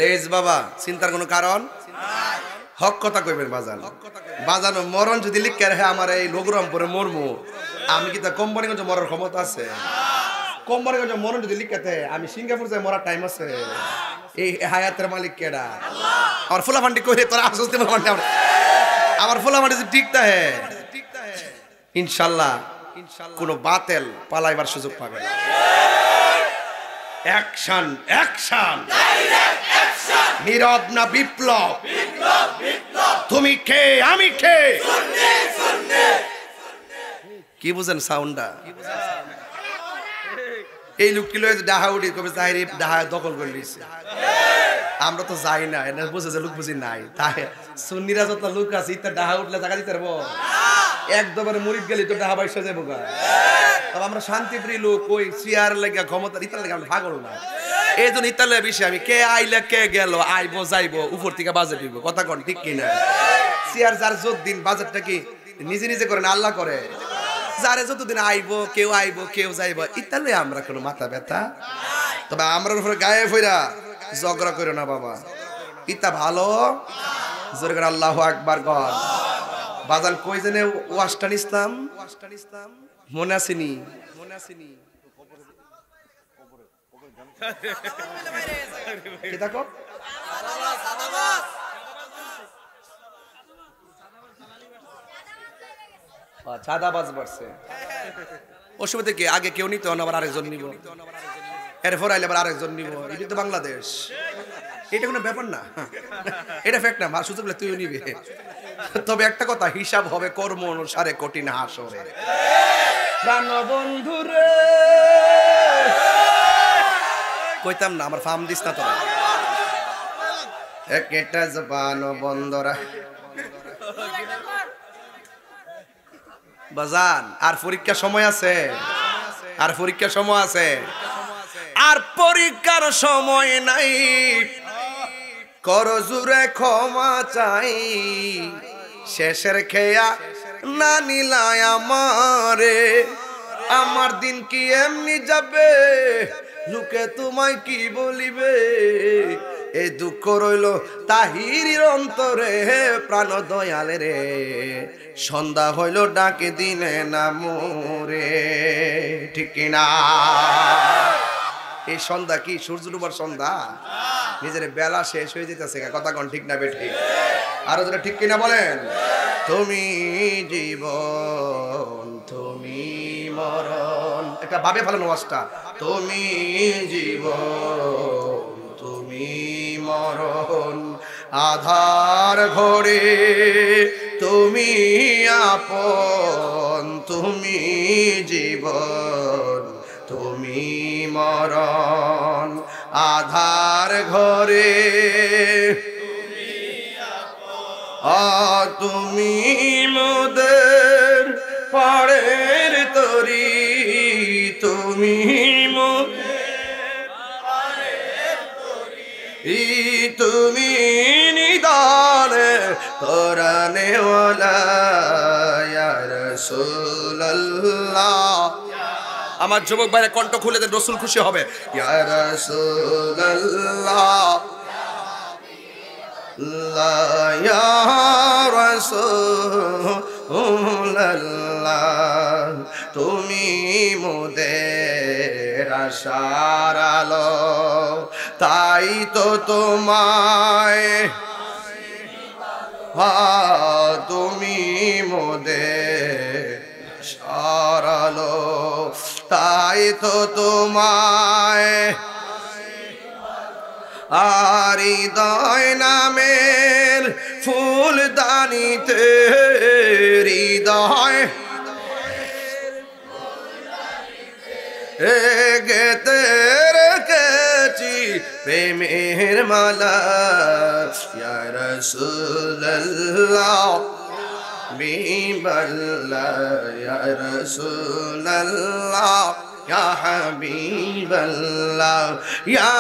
দেশ বাবা চিন্তার কোনো কারণ হক কথা কইবেন বাজানো মরণ যদি লিখে রাখে আমার এই লঘুরামপুরে মরমু আমি কি তা কোম্পানিগঞ্জ মরার ক্ষমতা আছে কোম্পানিগঞ্জ মরণ যদি লিখাতে আমি সিঙ্গাপুর যাই মরার টাইম আছে এই হায়াতের মালিক কেডা আমার ফুলা ফান্ডি কইরে তোরা আসতে পারবি আমার ফুলা ফান্ডি যদি ঠিক থাকে ইনশাআল্লাহ কোনো বাতেল পালাইবার সুযোগ পাবে না অ্যাকশন নীরব না বিপ্লব তুমি কে আমি কে কি বুঝেন সাউন্ডটা এই লোকটি লয়ে ডাহা উঠি কবে যাইরে ডাহা দখল করে লিছে আমরা তো যাই না এনে বুঝে যে লোক বুঝি নাই তাই সুন্নিরা যত লোক আছে ইতা ডাহা উঠলে জায়গা দিতে পারবো একদমরে মুরিদ গেলি তো ডাহা বাইসা যাবো গা তবে আমরা শান্তিপ্রিয় লোক ওই চেয়ার লাগা ক্ষমতা ইতার লাগা আমরা পাগল না এই জন্য ইতালে বিষয় আমি কে আইলে কে গেল আইবো যাইবো উপর থেকে বাজেট দিব কথা কোন ঠিক কিনা চেয়ার যার যত দিন বাজেটটা কি নিজে করে না আল্লাহ করে যারে যতদিন আইবো কেউ যাইবো ইতালে আমরা কোনো মাথা ব্যথা তবে আমরা উপরে গায়ে ফইরা ঝগড়া করো না বাবা ইতা ভালো জোরে করে আল্লাহু আকবার কর বাজান কই জানে ওয়াস্টার্ন ইসলাম মনে আসেনি কি দেখো ছাদাবাজ বাড়ছে অসুবিধা কি আগে কেউ নিত আবার আরেকজন নিব এরপর আইলে আবার আরেকজন নিব এটা তো বাংলাদেশ এটা কোনো ব্যাপার না এটা ফ্যাক্ট না মার সুযোগ তুইও নিবে তবে একটা কথা হিসাব হবে কর্ম অনুসারে কঠিন হাসরে প্রাণ বন্ধুরে কইতাম না আমার ফার্ম দিস না তোরা একটা জবান বন্ধরা বাজান আর পরীক্ষার সময় আছে আর পরীক্ষার সময় নাই করো জুরে ক্ষমা চাই শেষের খেয়া না নিলায় আমারে আমার দিন কি এমনি যাবে লোকে তোমায় কি বলিবে এই দুঃখ রইল তাহিরির অন্তরে প্রাণ দয়ালে রে সন্ধ্যা হইল ডাকে দিনে না মোরে ঠিক না এই সন্ধ্যা কি সূর্য ডুবার সন্ধ্যা? নিজের বেলা শেষ হয়ে যেতেছে, কথা কোন ঠিক না বেঠিক? আরো যেটা ঠিক কিনা বলেন? তুমি জীবন তুমি মরণ, একটা ভাবে ভালো নওয়াজটা। তুমি জীবন তুমি মরণ, আধার ঘরে তুমি আপন, তুমি জীবন তুমি মরণ, আধার ঘরে তুমি মোদের পাড়ের তরি, তুমি তুমি নিদানে কোরআনে ওয়ালা ইয়া রাসূলুল্লাহ। আমার যুবক ভাইরা কণ্ঠ খুলে দেন, রাসূল খুশি হবে। ইয়া রাসূলুল্লাহ ইয়া রাসূলুল্লাহ, তুমি মোদের আশার আলো, তাই তো তোমায় তুমি মোদের আশার আলো, তাই তো তোমায় আর হৃদয় নামের ফুলদানিতে হৃদয় গেতে রেখেছি প্রেমের মালা, ইয়া রাসূলুল্লাহ বিবাল্লাহ, ইয়া রাসূলুল্লাহ ইয়া হাবিবাল্লাহ, ইয়া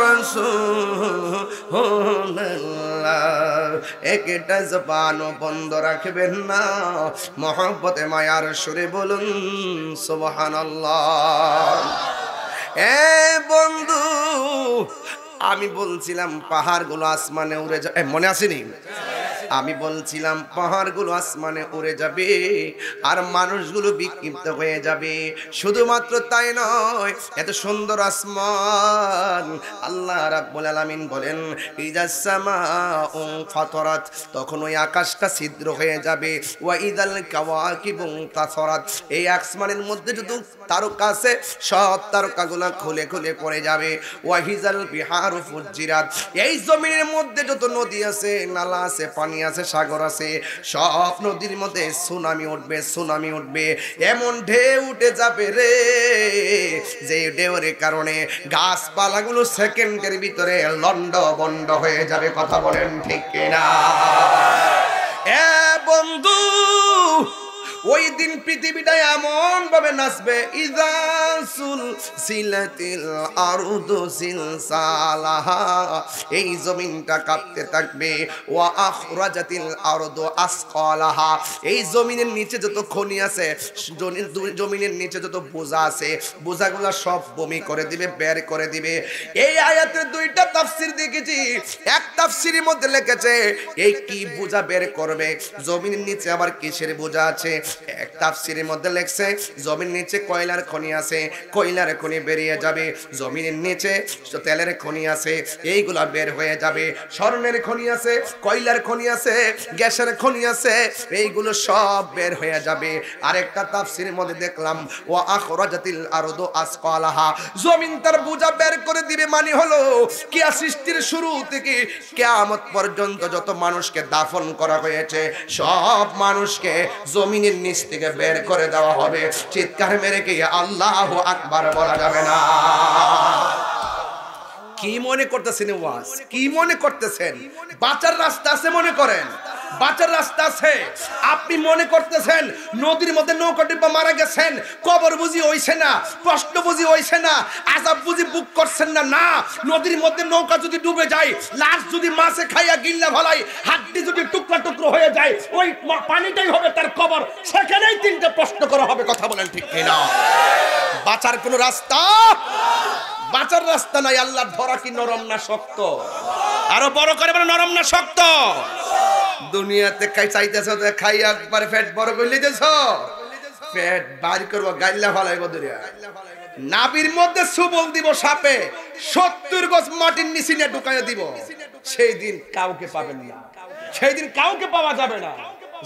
রাসূলুল্লাহ। একটা জবানও বন্ধ রাখবেন না, মহব্বতে মায়ার সুরে বলুন সুবহানাল্লাহ। এ বন্ধু, আমি বলছিলাম পাহাড়গুলো আসমানে উড়ে যাবে, মনে আসেনি? আমি বলছিলাম পাহাড়গুলো আসমানে উড়ে যাবে আর মানুষগুলো বিক্ষিপ্ত হয়ে যাবে। শুধুমাত্র তাই নয়, এত সুন্দর আসমান আল্লাহ রাব্বুল আলামিন বলেন ইজাস সামাউ ফাতারাত, তখন ওই আকাশটা ছিদ্র হয়ে যাবে। ওয়া ইদাল কাওয়াকিবু তাসারাত, এই আসমানের মধ্যে যত তারকা আছে সব তারকাগুলো খুলে খুলে পড়ে যাবে। ওয়া হিজাল বিহারু ফুজ্জিরাত, এই জমিনের মধ্যে যত নদী আছে, নালা আছে, পানি আছে, সাগর আছে, সব নদীর মধ্যে সুনামি উঠবে, সুনামি উঠবে। এমন ঢেউ উঠে যাবে রে, যে ঢেউর কারণে গাছপালাগুলো সেকেন্ডের ভিতরে লন্ড বন্ড হয়ে যাবে। কথা বলেন ঠিক কিনা? এ বন্ধু, ওই দিন পৃথিবীটা এমন ভাবে নাচবে, ইযা সুলসিলাতিল আরদু জিলসালাহা, এই জমিনটা কাঁপতে থাকবে। ওয়া আখরাজাতিল আরদু আসকালাহা, এই জমিনের নিচে যত খনি আছে, জমিনের নিচে যত বোঝা আছে, বোঝাগুলো সব বমি করে দিবে, বের করে দিবে। এই আয়াতের দুইটা তাফসীর দেখেছি। এক তাফসীরের মধ্যে লিখেছে এই কি বোঝা বের করবে, জমিনের নিচে আবার কিসের বোঝা আছে। এক তাফসীরের মধ্যে লেখছে জমির নিচে কয়লার খনি আছে, কয়লার খনি বেরিয়ে যাবে। জমিনের নিচে তেলের খনি আছে, এইগুলা বের হয়ে যাবে। স্বর্ণের খনি আছে, কয়লার খনি আছে, গ্যাসের খনি আছে, এইগুলো সব বের হয়ে যাবে। আরেকটা তাফসীরের মধ্যে দেখলাম ওয়া আখরাজাতিল আরদু আসকালাহা, জমিন তার বোঝা বের করে দিবে। মানে হলো কিয়া সৃষ্টির শুরু থেকে কিয়ামত পর্যন্ত যত মানুষকে দাফন করা হয়েছে সব মানুষকে জমিনের নিচ থেকে বের করে দেওয়া হবে। চিৎকার মেরে কি আল্লাহু আকবার বলা যাবে না? কি মনে করতেছেন ওয়াজ? কি মনে করতেছেন বাঁচার রাস্তা আছে? মনে করেন বাঁচার রাস্তা আছে? আপনি মনে করতেছেন নদীর মধ্যে নৌকা ডিব্বা মারা গেছেন, কবর বুঝি হইছে না, প্রশ্ন বুঝি হইছে না, আযাব বুঝি বুক করছেন না? না, নদীর মধ্যে নৌকা যদি ডুবে যায়, লাশ যদি মাছে খাইয়া গিল্লা ভালাই, হাড্ডি যদি টুকরা টুকরো হয়ে যায়, ওই পানিটাই হবে তার কবর। সেখানেই তিনটা প্রশ্ন করা হবে। কথা বলেন ঠিক কিনা? বাঁচার কোন রাস্তা? বাঁচার রাস্তা নাই। আল্লাহর ধরা কি নরম না শক্ত? আরো বড় করে বলে নরম না শক্ত? দুনিয়াতে চাইতেছ খাই একবারে পেট বড় করে লিতেছ, পেট বাইর করবো, গাইল্লা ফালাইব দরিয়া, নাবির মধ্যে সুবল দিব সাপে, 70 গজ মাটির নিচে নিয়ে ঢুকাইয়া দিব। সেই দিন কাউকে পাবেন না, সেই দিন কাউকে পাওয়া যাবে না।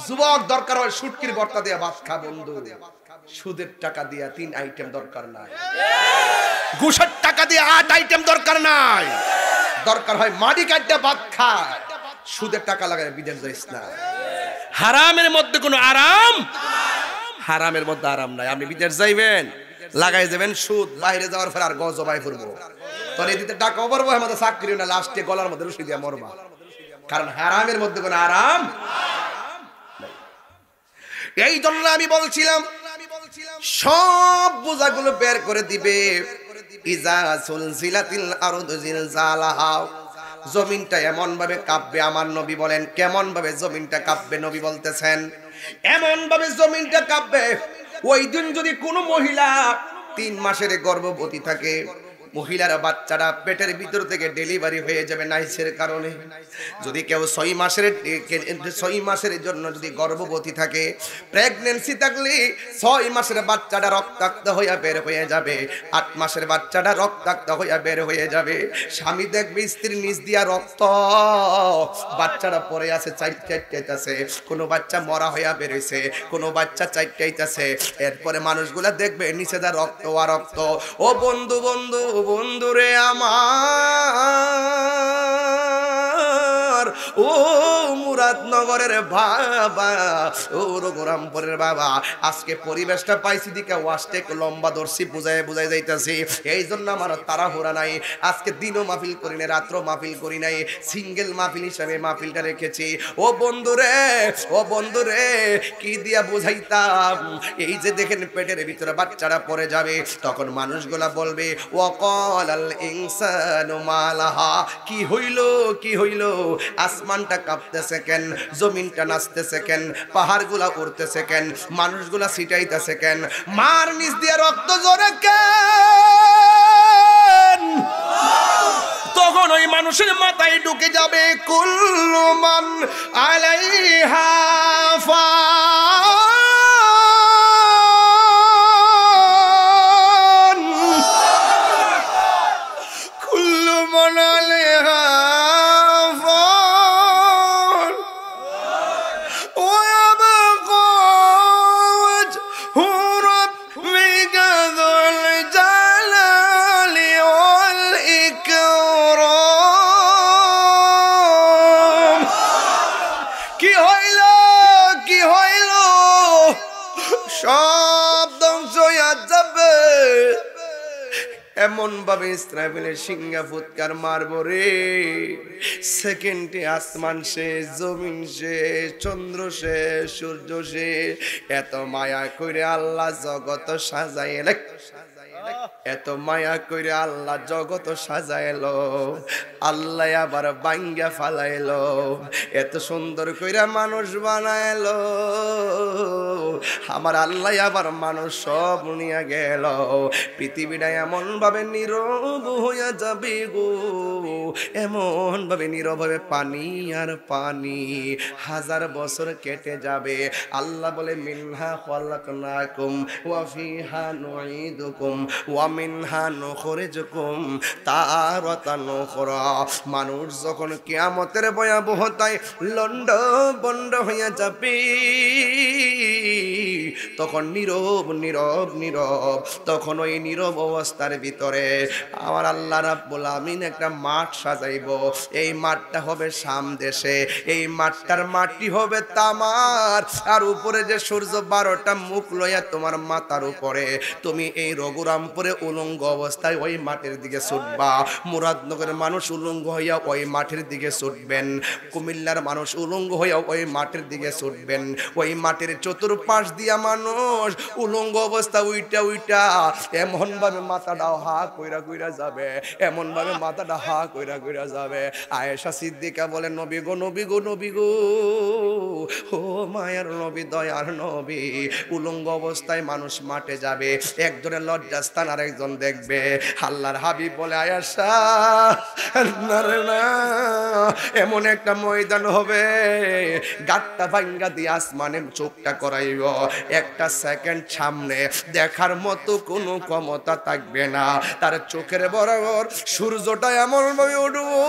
যুবক দরকার হয় শুটকির ভর্তা দিয়া ভাত খা বন্ধু, সুদের টাকা দিয়া 3 আইটেম দরকার নাই, ঘুষের টাকা দিয়ে 8 আইটেম দরকার নাই, দরকার হয় মাটি কাটটা ভাত খা, সুদের টাকা লাগায় বিদেশ যাইস না। হারামের মধ্যে কোনো আরাম, হারামের মধ্যে আরাম নাই। আপনি বিদেশ যাইবেন, লাগাই যাবেন সুদ, বাইরে যাওয়ার পর আর গজবাই করবো, তোর এদিকে টাকাও পারবো, আমাদের চাকরি না, লাস্টে গলার মধ্যে রুশি দিয়া মরবা। কারণ হারামের মধ্যে কোনো আরাম। এই জন্য আমি বলছিলাম সব বোঝাগুলো বের করে দিবে। ইজা সুলসিলাতিল আরদু জিলজালাহা, জমিনটা এমন ভাবে কাঁপবে। আমার নবী বলেন কেমন ভাবে জমিনটা কাঁপবে? নবী বলতেছেন এমন ভাবে জমিনটা কাঁপবে, ওই দিন যদি কোনো মহিলা 3 মাসের গর্ভবতী থাকে, মহিলারা বাচ্চারা পেটের ভিতর থেকে ডেলিভারি হয়ে যাবে নাইসের কারণে। যদি কেউ 6 মাসের জন্য যদি গর্ভবতী থাকে, প্রেগন্যান্সি থাকলে 6 মাসের বাচ্চাটা রক্তাক্ত হয়ে বের হয়ে যাবে, 8 মাসের বাচ্চাটা রক্তাক্ত হয়ে বের হয়ে যাবে। স্বামী দেখবে স্ত্রীর নিচ দিয়া রক্ত, বাচ্চারা পড়ে আছে, চাইটাইতেছে, কোনো বাচ্চা মরা হইয়া বেরোইছে, কোনো বাচ্চা চাইটাইতেছে। এরপরে মানুষগুলা দেখবে নিচে দা রক্ত আর রক্ত। ও বন্ধু বন্ধু বন্ধুরে আমার, ও মুরাদনগরের বাবা, ও রঘুরামপুরের বাবা, আজকে পরিবেশটা পাইছি দিকে ওয়াস্টেক লম্বা দর্শি বুঝাই বুঝাই যাইতাছি। এই জন্য আমার তাড়াহুড়া নাই। আজকে দিনও মাহফিল করি নাই, রাত্র মাহফিল করি নাই, সিঙ্গেল মাহফিল হিসাবে মাহফিলটা রেখেছি। ও বন্ধুরে, ও বন্ধুরে, কি দিয়া বুঝাইতাম? এই যে দেখেন পেটের ভিতরে বাচ্চারা পড়ে যাবে, তখন মানুষগুলা বলবে ওয়াকালাল ইনসানু মালাহা, কি হইল কি হইল? আসমানটা কাঁপতেছে কেন, জমিনটা নাচতেছে কেন, পাহাড়গুলা উড়তেছে কেন, মানুষগুলা ছিটাইতেছে কেন, মার নিচ দিয়ে রক্ত ঝরে কেন? তখন ওই মানুষের মাথায় ঢুকে যাবে কুল্লু মান আলাইহা ফান, কুল্লু মান আলাইহা এমন ভাবে ইসরাফিলের সিংহা ফুৎকার মারব রে, সেকেন্ডে আসমান শেষ, জমিন শেষ, চন্দ্র শেষ, সূর্য শেষ। এত মায়া করে আল্লাহ জগৎ সাজাইলে, এত মায়া করে আল্লাহ জগৎ সাজাইলো, আল্লাহ আবার বাঙ্গা ফালাইলো, এত সুন্দর করে মানুষ বানাইলো, আমার আল্লাহ আবার মানুষ সব নিয়ে গেল। পৃথিবীটা এমন ভাবে নীরব হইয়া যাবে গো, এমন ভাবে নীরব হবে পানি আর পানি, 1000 বছর কেটে যাবে। আল্লাহ বলে মিনহা খালাকনাকুম ওয়া ফিহা নুঈদুকুম ওয়া মিনহা নুখরিজুকুম তারাতান উখরা। মানুষ যখন কিয়ামতের ভয়াবহতায় লন্ড বন্ড হইয়া যাবে, তখন নীরব নীরব নীরব, তখন ওই নীরব অবস্থার ভিতরে আমার আল্লাহ রাব্বুল আমিন একটা মাঠ সাজাইব। এই মাঠটা হবে শাম দেশে, এই মাঠটার মাটি হবে তামার, আর উপরে যে সূর্য 12টা মুখ লইয়া তোমার মাথার উপরে, তুমি এই রঘুরামপুরে উলঙ্গ অবস্থায় ওই মাঠের দিকে ছুটবা। মুরাদনগরের মানুষ উলঙ্গ হইয়া ওই মাঠের দিকে ছুটবেন, কুমিল্লার মানুষ উলঙ্গ হইয়া ওই মাঠের দিকে ছুটবেন। ওই মাঠের চতুর্পাশ দিয়া মানুষ উলঙ্গ অবস্থা উইটা উইটা এমন ভাবে মাথাটা হা কইরা কইরা যাবে, এমন ভাবে মাথাটা হা কইরা কইরা যাবে। আয়েশা সিদ্দিকা বলেন নবী গো নবী গো নবী গো, ও মায়ের নবী দয়ার নবী, উলঙ্গ অবস্থায় মানুষ মাঠে যাবে, একজনের লজ্জাস্থান আর একজন দেখবে। আল্লাহর হাবিব বলে আয়েশা না রে না, এমন একটা ময়দান হবে গাট্টা ভাঙ্গা দিয়ে আসমানে চোখটা করাইব, এক একটা সেকেন্ড সামনে দেখার মতো কোনো ক্ষমতা থাকবে না। তার চোখের বরাবর সূর্যটা এমন ভাবে উঠবো,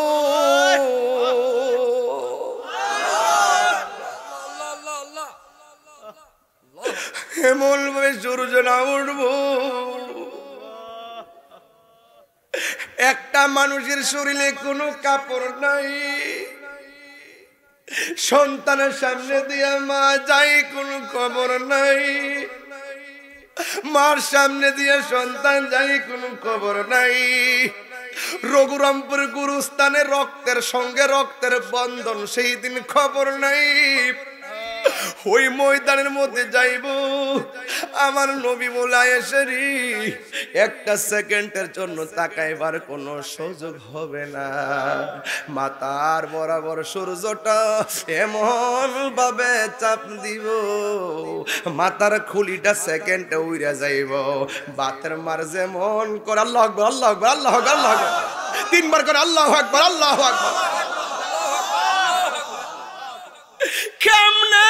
এমন ভাবে সূর্য না উঠবো, একটা মানুষের শরীরে কোনো কাপড় নাই, সন্তানের সামনে দিয়া মা যায় কোনো খবর নাই, মার সামনে দিয়ে সন্তান যায় কোনো খবর নাই। রঘুরামপুর গুরুস্থানে রক্তের সঙ্গে রক্তের বন্ধন, সেই দিন খবর নাই। ওই ময়দানের মধ্যে যাইব, আমার নবী মোলায় এসেরি একটা সেকেন্ডের জন্য তাকাইবার কোনো সুযোগ হবে না। মাতার বরাবর সূর্যটা এমন ভাবে চাপ দিব, মাতার খুলিটা সেকেন্ডে উইরা যাইব। বাতের মার যেমন করে আল্লাহু আকবার, আল্লাহু আকবার, আল্লাহু আকবার, আল্লাহু আকবার, তিনবার করে আল্লাহু আকবার, আল্লাহু আকবার। কেমনে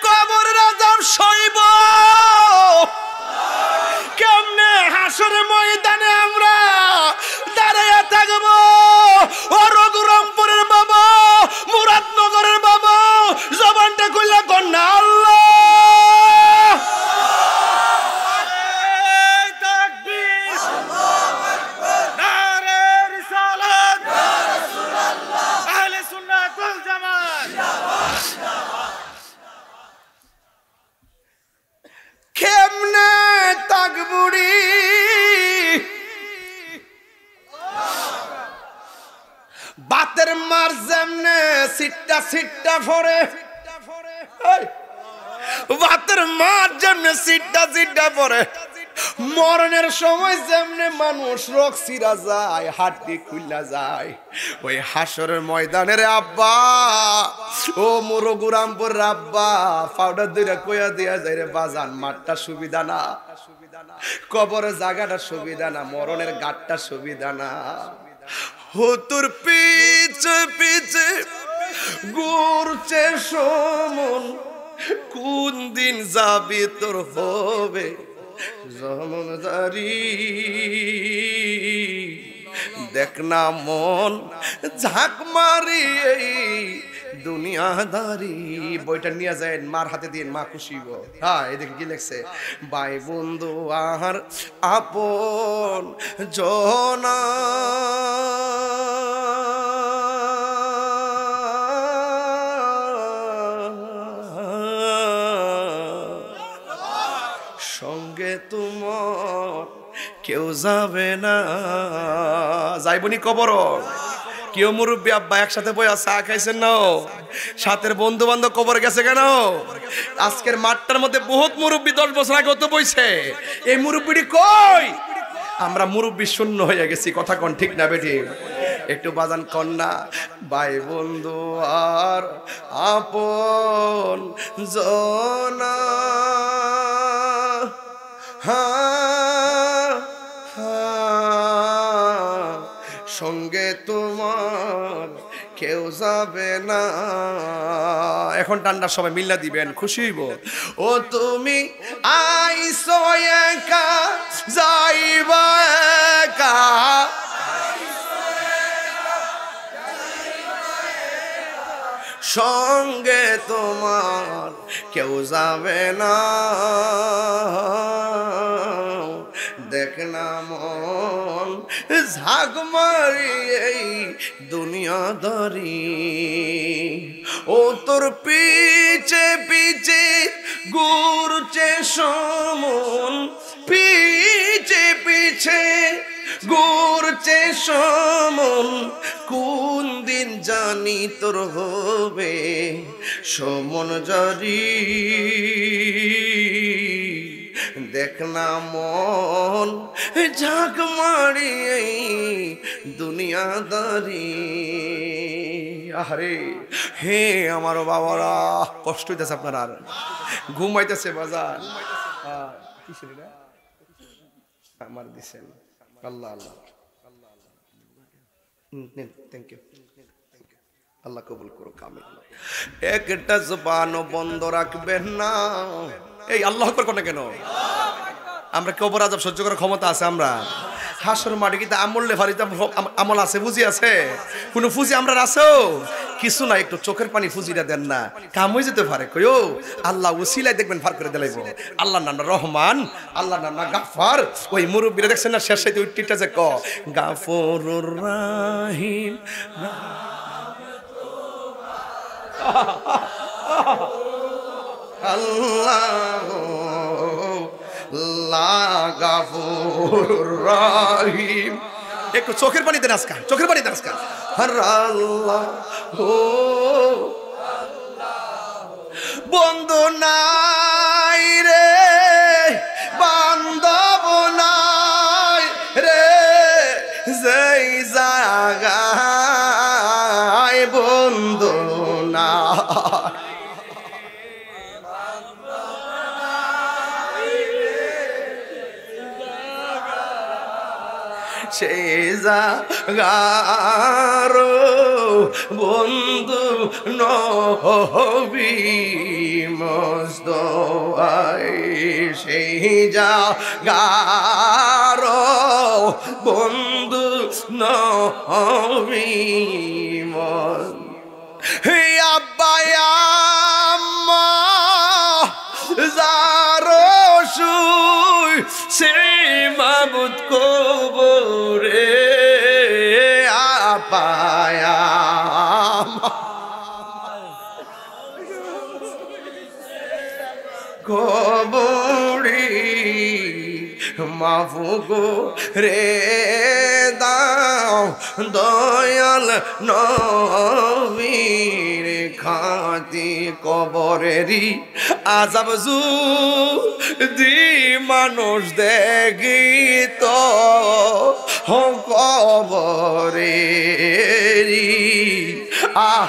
কবরের আযাব সইব, কেমনে হাসরের ময়দানে আমরা দাঁড়াইয়া থাকব। ও রঘুরামপুরের বাবা, মুরাদনগরের বাবা, জবানটা খুললা কন্যা আল্লাহ কেমনে তাকবুড়ি বাতের মার যেমনে সিট্টা সিট্টা ফরে, বাতের মার যেমনে সিট্টা সিট্টা ফরে, মরণের সময় যেমনে মানুষ রোগ সিরা যায়, হাড্ডি খুইলা যায়, ওই হাসরের ময়দানের আব্বা, ও রঘুরামপুর আব্বা, পাউডার দুইটা কইয়া দিয়া যায় রে বাজান, মাঠটা সুবিধা না, কবরের জায়গাটা সুবিধা না, মরণের গাটটা সুবিধা না। ও তোর পিছে পিছে ঘুরছে সমন, কোন দিন যাবি তোর হবে জমদারি। দেখ না মন ঝাঁক মারি এই দুনিয়াদারি। বইটা নিয়ে যায় মার হাতে দিয়ে, মা খুশি গো। হ্যাঁ, এদিকে কি লেখছে, ভাই বন্ধু আর আপন জনা সঙ্গে তোমার কেউ যাবে না। যাইবনি কবর, কেউ মুরব্বী আব্বা একসাথে বইয়া চা খাইছেন না, সাথের বন্ধু বান্ধব কবর গেছে কেন? আজকের মাঠটার মধ্যে বহুত মুরব্বী 10 বছর আগে তো বইছে, এই মুরব্বীটি কই? আমরা মুরব্বী শূন্য হয়ে গেছি। কথা কোন ঠিক না বেটি? একটু বাজান কন্যা, ভাই বন্ধু আর আপন জনা সঙ্গে তোমার কেউ যাবে না। এখন টান্ডার সবাই মিল্লা দিবেন, খুশি হইব। ও তুমি আইসো একা যাইবা একা, সঙ্গে তোমার কেউ যাবে না। দেখ না মন ঝাঁক মারি এই দুনিয়াদারি। ও তোর পিছে পিছে ঘুরছে সমন, পিছে পিছে ঘুরছে সমন, কোন দিন জানি তোর হবে সমন জারি। দেখ না মন ঝাঁক মারি এই দুনিয়াদারি। আরে হে আমার বাবারা, কষ্ট হইতেছে আপনার, আর ঘুমাইতেছে বাজার আমার দিছেন। আল্লাহ আল্লাহ, থ্যাংক ইউ। আল্লাহ কবুল করো কামিল। একটা জবানও বন্ধ রাখবেন না। এই আল্লাহ আকবার কোন কেন? আমরা কবর আযাব সহ্য করার ক্ষমতা আছে? আমরা হাসর মাঠে কি আমল লেফারিতে আমল আছে, ফুজি আছে? কোন ফুজি আমরা আছেও কিছু না, একটু চোখের পানি ফুজিটা দেন না, কাম হয়ে যেতে পারে। কইও আল্লাহ উসিলায় দেখবেন ফার করে দিলাইব। আল্লাহ নাম রহমান, আল্লাহ নাম গাফফার। ওই মুরব্বীরা দেখছেন না শেষ সাইতে উইটিটা যে ক গাফুরুর রাহিম, আল্লাহ গাফুরুর রাহিম। একটু চোখের পানি দেন আজকা, চোখের পানি দেন আজকা। আল্লাহ বন্ধু নাই রে, বান্ধব নাই রে, যেই জায়গায় বন্ধু না, সেই জাগার বন্ধু নবী মুস্তাফা, সেই জাগার বন্ধু নবী মুস্তাফা। আব্বা আম্মা যারো শুই সেই মাবুদ কবরে আপায়া কবরি মাফুগো রে দাও দয়াল নবীর খাতি কবরেরি আযাব যদি মানুষ দেখি তো কবরেরি আহ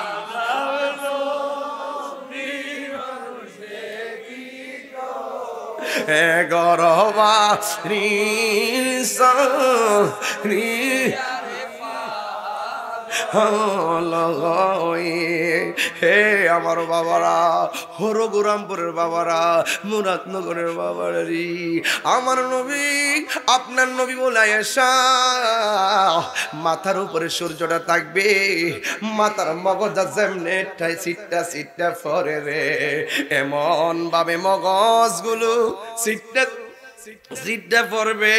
গরবা রি হে আমার বাবারা, হরগুরামপুরের বাবারা, মুরাদনগরের বাবারি, আমার নবী আপনার নবী বলে এসা মাথার উপরে সূর্যটা থাকবে, মাথার মগজা যেমনে সিটটা সিটটা ফরে রে, এমন ভাবে মগজগুলো সিটটা সিটটা পড়বে,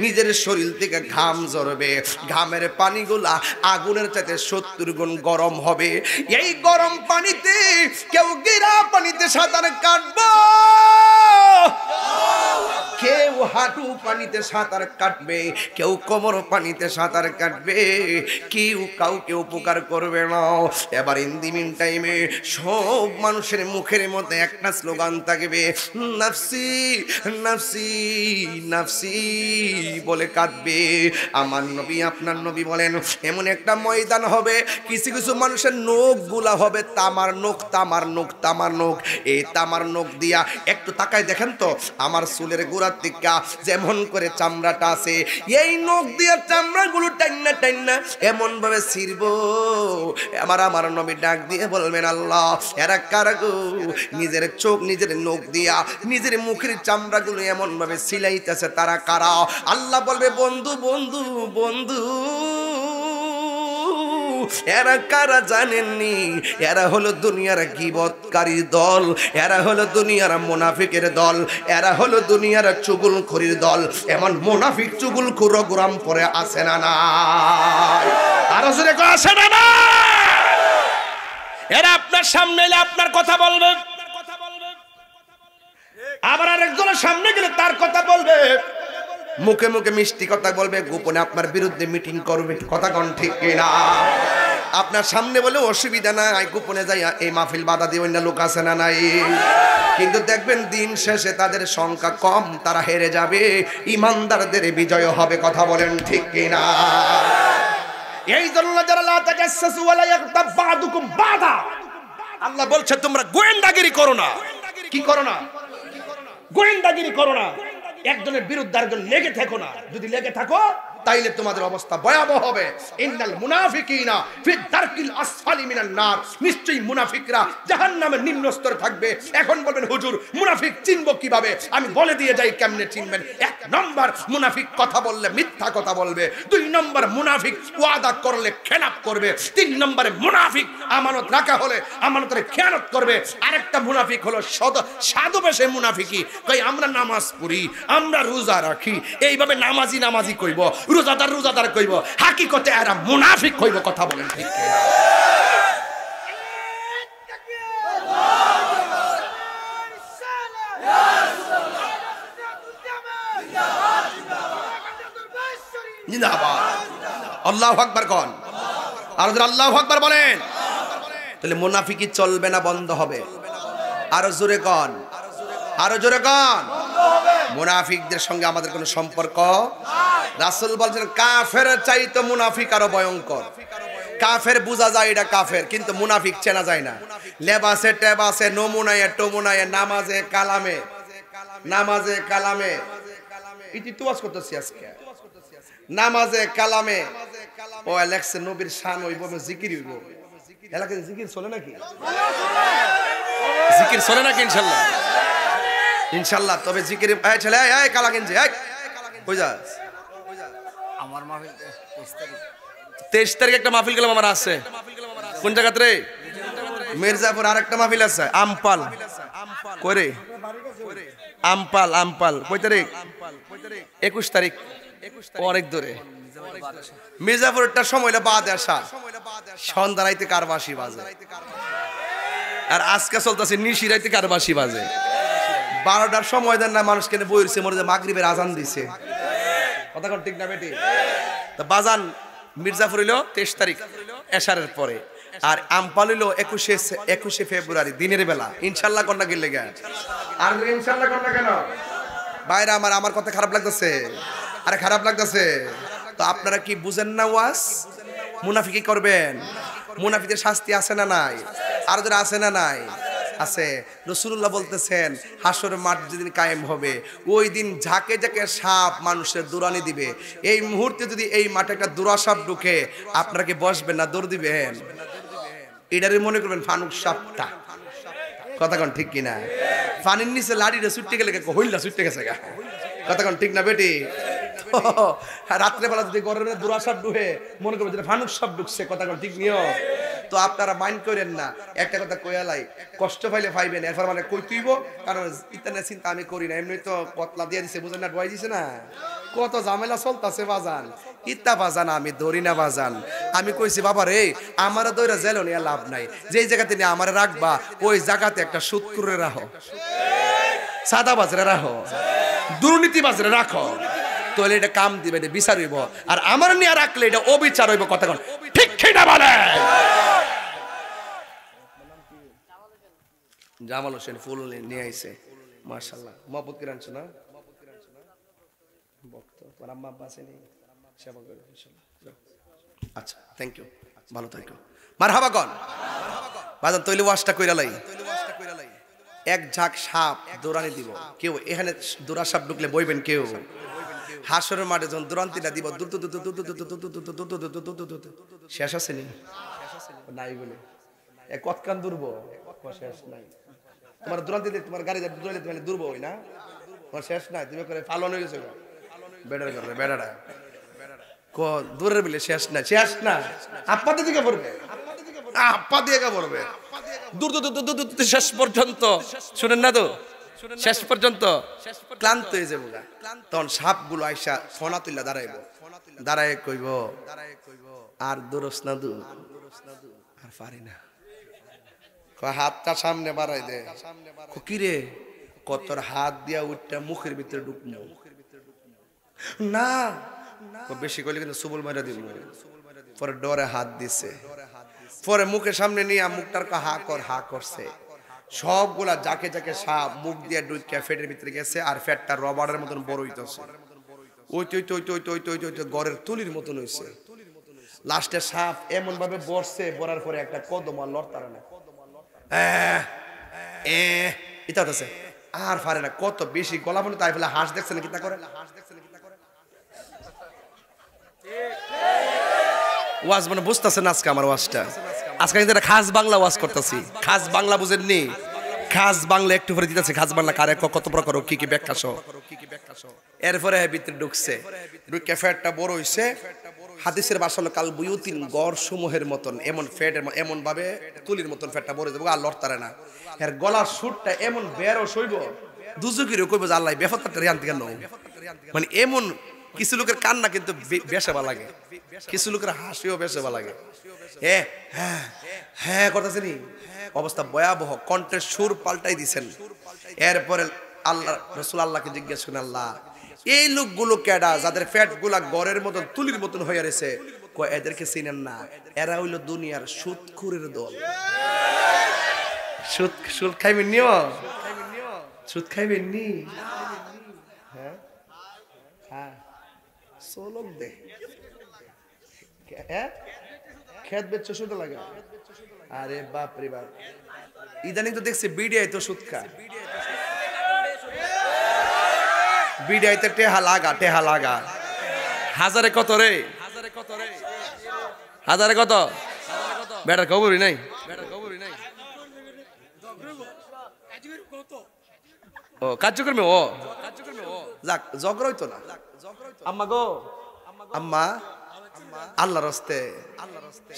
নিজের শরীর থেকে ঘাম ঝরবে, ঘামের পানিগুলা আগুনের চাইতে 70 গুণ গরম হবে। এই গরম পানিতে কেউ গিরা পানিতে সাঁতার কাটবে, কেউ হাঁটু পানিতে সাঁতার কাটবে, কেউ কোমর পানিতে সাঁতার কাটবে, কেউ কাউকে উপকার করবে না। এবার ইন দি মিন টাইমে সব মানুষের মুখের মধ্যে একটা স্লোগান থাকবে, নাফসি নাফসি নাফসি বলে কাঁদবে। আমার নবী আপনার নবী বলেন এমন একটা ময়দান হবে, কিছু কিছু মানুষের নখ গুলা হবে তামার নখ, তামার নখ, তামার নখ। এই তামার নখ দিয়া একটু তাকায় দেখেন তো আমার চুলের গোড়ার দিকা যেমন করে চামড়াটা আছে, এই নখ দিয়া চামড়াগুলো টাইনা টাইনা এমন ভাবে ছিড়ব। আমার নবী ডাক দিয়ে বলবেন, আল্লাহ এরা কারা গো, নিজের চোখ নিজের নখ দিয়া নিজের মুখের চামড়াগুলো এমন ভাবে সিলাইতেছে, তারা কারা? আল্লাহ বলবে, বন্ধু বন্ধু বন্ধু। এরা কারা জানেননি? এরা হলো দুনিয়ার গীবতকারীর দল, এরা হলো দুনিয়ার মুনাফিকের দল, এরা হলো দুনিয়ার চুগলখোরের দল। এমন মুনাফিক চুগলখোর গোরাম পরে আছে না না? আর জোরে কো আছে না না? এরা আপনার সামনে এলে আপনার কথা বলবে, আবার আরেকজনের সামনে গেলে তার কথা বলবে, মুখে মুখে মিষ্টি কথা বলবে, গোপনে আপনার বিরুদ্ধে মিটিং করবে। কথা কোন ঠিক কিনা? আপনার সামনে বলে অসুবিধা নাই, গোপনে যাই এই মাহফিল বাধা দিয়ে অন্য লোক আছে না নাই? কিন্তু দেখবেন দিন শেষে তাদের সংখ্যা কম, তারা হেরে যাবে, ইমানদারদের বিজয় হবে। কথা বলেন ঠিক কিনা? এই জন্য যারা লা তাজাসসু ওয়া লা ইয়াগতাব বা'দুকুম বা'দা, আল্লাহ বলছে তোমরা গোয়েন্দাগিরি করো না। কি করো না? গোয়েন্দাগিরি করো না। একজনের বিরুদ্ধে আরেকজন লেগে থাকো না। যদি লেগে থাকো তাইলে তোমাদের অবস্থা ভয়াবহ হবে। ইন্নাল মুনাফিকিনা ফি দারকিল আসফালি মিনান নার, নিশ্চয়ই মুনাফিকরা জাহান্নামের নিম্ন স্তরে থাকবে। এখন বলবেন হুজুর মুনাফিক চিনবো কিভাবে? আমি বলে দিয়ে যাই কেমনে চিনবেন। এক নম্বর, মুনাফিক কথা বললে মিথ্যা কথা বলবে। দুই নম্বর, মুনাফিক ওয়াদা করলে খেলাপ করবে। তিন নম্বরে মুনাফিক আমানত রাখা হলে আমানতের খেয়ানত করবে। আরেকটা মুনাফিক হলো সাধু বেশে মুনাফিকি, কই আমরা নামাজ পড়ি, আমরা রোজা রাখি, এইভাবে নামাজি নামাজি কইব, রোজাদার রোজাদার কইব, হাকিকতে এরা মুনাফিক কইব। কথা বলেন ঠিক কিনা? জিন্দাবাদ। আল্লাহু আকবার কোন? আর আল্লাহু আকবার বলেন। তাহলে মুনাফিকি চলবে না বন্ধ হবে? আরো জোরে কোন, আরো জোরে কোন। মুনাফিকদের সঙ্গে আমাদের কোনো সম্পর্ক। রাসূল বলেন কাফের চাইতে মুনাফিক আরো ভয়ঙ্কর। কাফের বোঝা যায় এটা কাফের, কিন্তু মুনাফিক চেনা যায় না। লেবাসে টেবাসে, নমুনায়ে টমুনায়ে, নামাজে কালামে, নামাজে কালামে ইতি তুয়াজ করতেছি আজকে। নামাজে কালামে ও আলেক্সে নবীর শান হইব, জিকির হইব। এলাকায় জিকির চলে নাকি? জিকির চলে নাকি? ইনশাআল্লাহ, ইনশাআল্লাহ। তবে জিকির ছেলে এই কালা কিনছে, কই যাস? আমার মাহফিল 23 তারিখ একটা মাহফিল গেলাম আমার আছে। কোন জায়গাতে রে? মির্জাপুর। আর একটা মাহফিল আছে আমপাল করে, আমপাল আমপাল। কই তারিখ? 21 তারিখ। অনেক দূরে। মির্জাপুরটা সময় হলো বাদ আসা, সন্ধ্যা রাইতে কার বাঁশি বাজে। আর আজকে চলতেছে নিশি রাইতে কার বাঁশি বাজে। 12টার সময় দেন না মানুষকে বইরছে মরে যে মাগরিবের আজান দিছে। কথা কোন ঠিক না বেটি? তো বাজান মির্জাপুর হইলো 23 তারিখ এশারের পরে, আর আমপাল হইলো 21শে ফেব্রুয়ারি দিনের বেলা। ইনশাআল্লাহ কন্যা গেলে গা। আর ইনশাআল্লাহ কন্যা কেন ভাইরা আমার কথা খারাপ লাগতেছে? আরে খারাপ লাগতেছে তো আপনারা কি বুঝেন না? ওয়াজ মুনাফিকি করবেন। মুনাফিকের শাস্তি আছে না নাই? আর যারা আছে না নাই? আছে। রাসূলুল্লাহ বলতেছেন হাসর মাঠ যেদিন কায়েম হবে, ওই দিন ঝাঁকে ঝাঁকে সাপ মানুষের দৌড়ানি দিবে। এই মুহূর্তে যদি এই মাঠে একটা দুরা সাপ ঢুকে, আপনারা কি বসবেন না দৌড় দিবেন? এটারই মনে করবেন ফানুক সাপটা। কথা কোন ঠিক কিনা? পানির নিচে লাড়িটা ছুটতে গেলে হইলা ছুটতে গেছে গা। কথা কোন ঠিক না বেটি? রাত্রেবেলা যদি গরমে দুরা সাপ ঢুকে, মনে করবেন যেটা ফানুক সাপ ঢুকছে। কথা কোন ঠিক নিও? তো আপনারা মাইন্ড করেন না। একটা কথা কইয়ালাই, কষ্ট পাইলে পাইবেন, এরপর মানে কই তুইব, কারণ ইতানের চিন্তা আমি করি না। এমনি তো কতলা দিয়ে দিছে, বুঝেন না, ডুয়াই দিছে না, কত ঝামেলা চলতেছে বাজান। ইত্তা বাজান আমি ধরি না বাজান। আমি কইছি বাবা রে, আমার দইরা জেলো নিয়ে লাভ নাই। যেই জায়গাতে নিয়ে আমার রাখবা, ওই জায়গাতে একটা সুদ করে রাখো, সাদা বাজারে রাখো, দুর্নীতি বাজারে রাখো, তাহলে এটা কাম দিবে, এটা বিচার হইব। আর আমার নিয়ে রাখলে এটা অবিচার হইব। কথা কোন ঠিক কিনা বলে? জামাল হোসেন ফুল নিয়ে আইছে, মাশাআল্লাহ। মহব্বত করে আনছো না? তোমার আম্মা আব্বা আছে নি? সেবা করে ইনশাআল্লাহ। আচ্ছা, থ্যাংক ইউ, ভালো থাকো। মারহাবা কোন বাজান? তৈলি ওয়াশটা কইরা লাই। এক ঝাঁক সাপ দৌড়ানি দিব। কেউ এখানে দৌড়া সাপ ঢুকলে বইবেন কেউ? হাসরের মাঠে যখন দুরান্তিটা দিব, শেষ আছে নি? নাই বলে কতকান দূরব? শেষ নাই। তোমার দুরান্তিতে তোমার গাড়ি দৌড়াইলে তুমি দূরব হই না? তোমার শেষ নাই। তুমি করে ফালন হয়ে গেছো বেড়ার করে বেড়াটা দূরের বলে শেষ নাই। শেষ না, আপ্পাতে দিকে পড়বে, আপ্পা দিয়ে পড়বে দূর দূর দূর দূর শেষ পর্যন্ত। শুনেন না তো? শেষ পর্যন্ত ক্লান্ত হয়ে যাবো। তখন সাপগুলো আইসা ফোনা তুইলা দাঁড়াইব, দাঁড়ায় কইব আর দূরস না দূর, আর পারি না। হাতটা সামনে বাড়াই দে। কিরে কতর হাত দিয়া উঠটা মুখের ভিতরে ঢুকলো না, বেশি কইলে কিন্তু সুবল মাইরা দিব। পরে ডরে হাত দিছে, পরে মুখের সামনে নিয়ে মুখটার হা কর, হা করছে। সবগুলা যাকে যাকে সাপ মুখ দিয়ে ঢুকে ফেটের ভিতরে গেছে, আর ফেটটা রবারের মতন বড় হইতেছে। ওই গড়ের তুলির মতন হইছে। লাস্টে সাপ এমন ভাবে বসছে, বড়ার পরে একটা কদম আর লড়তারে না, এটা হচ্ছে আর পারে না। কত বেশি গলা মনে তাই ফেলে হাঁস দেখছে না, কিতা করে ওয়াজ মানে বুঝতেছেন আজকে আমার ওয়াজটা, আজকে কিন্তু একটা খাস বাংলা ওয়াজ করতেছি। খাস বাংলা বুঝেননি? খাস বাংলা একটু পরে দিতেছে, খাস বাংলা কারে কত প্রকার কি কি ব্যাখ্যা সহ। এরপরে ভিতরে ঢুকছে, ঢুকে ফ্যাটটা বড় হইছে। হাদিসের ভাষা হলো কাল বুয়ুতিন, গড় সমূহের মতন, এমন ফ্যাটের এমন ভাবে তুলির মতন ফ্যাটটা বড় যাবে, আর লড়তারে না। এর গলার সুরটা এমন বেরো সইব, দুজুকিরও কইব যে আল্লাহ বেফাতটা রিয়ান থেকে নও। মানে এমন কিছু লোকের কান্না কিন্তু বেশে ভালো লাগে, কিছু লোকের হাসিও বেশে ভালো লাগে। হ্যাঁ হ্যাঁ হ্যাঁ করতেছে নি, অবস্থা ভয়াবহ, কণ্ঠের সুর পাল্টাই দিছেন। এরপরে আল্লাহ রাসূল আল্লাহকে জিজ্ঞেস করেন, আল্লাহ এই লোকগুলো কেডা যাদের ফ্যাট গুলা গড়ের মতন তুলির মতন হয়ে রয়েছে? কয় এদেরকে চিনেন না, এরা হইল দুনিয়ার সুদখোরের দল। সুদ খাইবেন নি? সুদ খাইবেন নি? হ্যাঁ হ্যাঁ সোলক দে খেত বেচছো সুদ লাগে। আরে বাপ রে বাপ, ইদানিং তো দেখছি বিডিআই তো সুদ খায়, বিডিআইতে টেহা লাগা। হাজারে কত রে? হাজারে কত? বেটার খবরই নাই। ও কার্যক্রমে ও যাক, জগর হইতো না। আম্মা গো, আম্মা আল্লাহর রাস্তে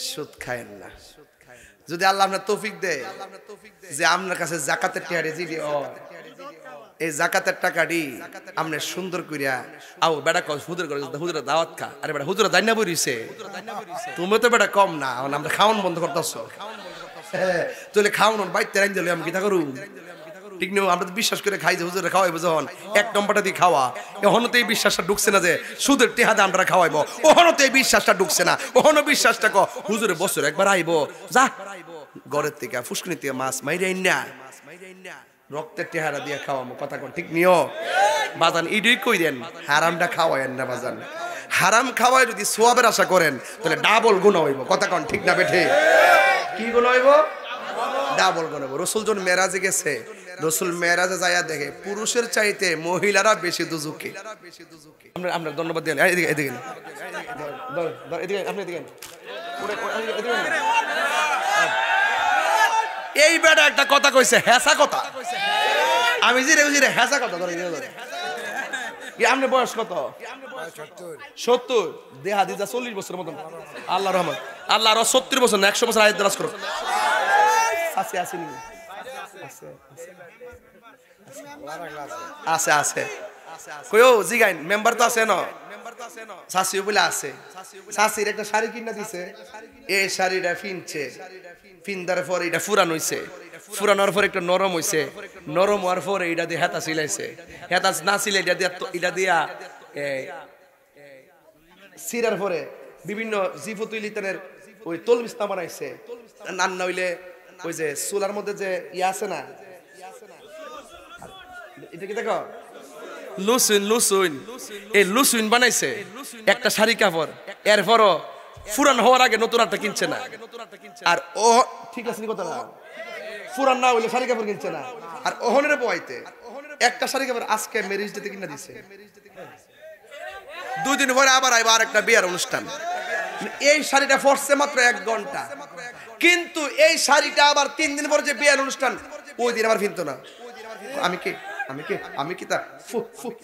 সুদ খায়েন না। যদি আল্লাহ আপনার তৌফিক দেয় যে আপনার কাছে যাকাতের টাকা রেজিডি, এই যাকাতের টাকাটি আপনি সুন্দর করিয়া আও বেটা কল হুজুর করে হুজুরের দাওয়াত খা। আরে বেটা হুজুর দাইনা বইছে, তুমি তো বেটা কম না, আমরা খাওয়ান বন্ধ করতেছ। তাহলে খাওয়ান বাইতে রাইন দিলে আমি কি তা করু? ঠিক নেই, আমরা তো বিশ্বাস করে খাই যে হুজুরে খাওয়াইবো, যখন এক নম্বরটা দিয়ে খাওয়া, এখনো এই বিশ্বাসটা ঢুকছে না যে সুদের টেহাদে আমরা খাওয়াইবো, ওখানো তো এই বিশ্বাসটা ঢুকছে না। ওখানো বিশ্বাসটা হুজুরে বছর একবার আইবো, যা ঘরের থেকে ফুসকুনি থেকে মাছ মাইরাই না, রক্তের টেহারা দিয়ে খাওয়াবো। কথা কোন ঠিক নিও বাজান, ইডি কই দেন হারামটা খাওয়ায়েন না বাজান। হারাম খাওয়ায় যদি সোয়াবের আশা করেন তাহলে ডাবল গুণ হইব। কথা কোন ঠিক না বেঠে? কি গুণ হইব? ডাবল গুণ হইব। রসুল যখন মেরাজে গেছে, রসুল মেরাজে যাইয়া দেখে পুরুষের চাইতে মহিলারা বেশি দুজুকি। আমরা ধন্যবাদ দিলেন। এদিকে এদিকে এদিকে আপনি এদিকে। এই বেটা একটা কথা কইছে, হেসা কথা। আমি জিরে হেসা কথা ধরে কি? আপনার বয়স কত? 70। দেহা দিজা 40 বছরের মতন। আল্লাহ রহমান, আল্লাহ আরো 70 বছর না 100 বছর আয়াত দরাজ করো। আছে আছে নি? আছে আছে কইও জিগাইন মেম্বার তো আছে না? শাশিও বলে আছে। শাশির একটা শাড়ি কিনা দিছে, এই শাড়িটা ফিনছে, ফিনদার পরে এটা ফুরান হইছে, ফুরানোর পর একটা নরম হইছে, নরম হওয়ার পরে এটা দিয়ে হেতা সিলাইছে, হেতা না সিলে এটা দিয়া সিরার পরে বিভিন্ন জিফতুলিতানের ওই তলবিস্তা বানাইছে। নান্না হইলে ওই যে চুলার মধ্যে যে ইয়া আছে না, এটা কি দেখো লুসুইন, এই লুসুইন বানাইছে একটা শাড়ি কাপড়। এরপরও ফুরান হওয়ার আগে নতুন একটা কিনছে না। আর ও ঠিক আছে কথা না, ফুরান না হইলে শাড়ি কাপড় কিনছে না। আর ওহনের বইতে একটা শাড়ি কাপড় আজকে ম্যারেজ ডেতে কিনা দিছে, 2 দিন পরে আবার আইবা আরেকটা বিয়ের অনুষ্ঠান। এই শাড়িটা পরছে মাত্র 1 ঘন্টা, কিন্তু এই শাড়িটা আবার 3 দিন পরে যে বিয়ের অনুষ্ঠান ওই দিন আবার কিনতো না। আমি কি তা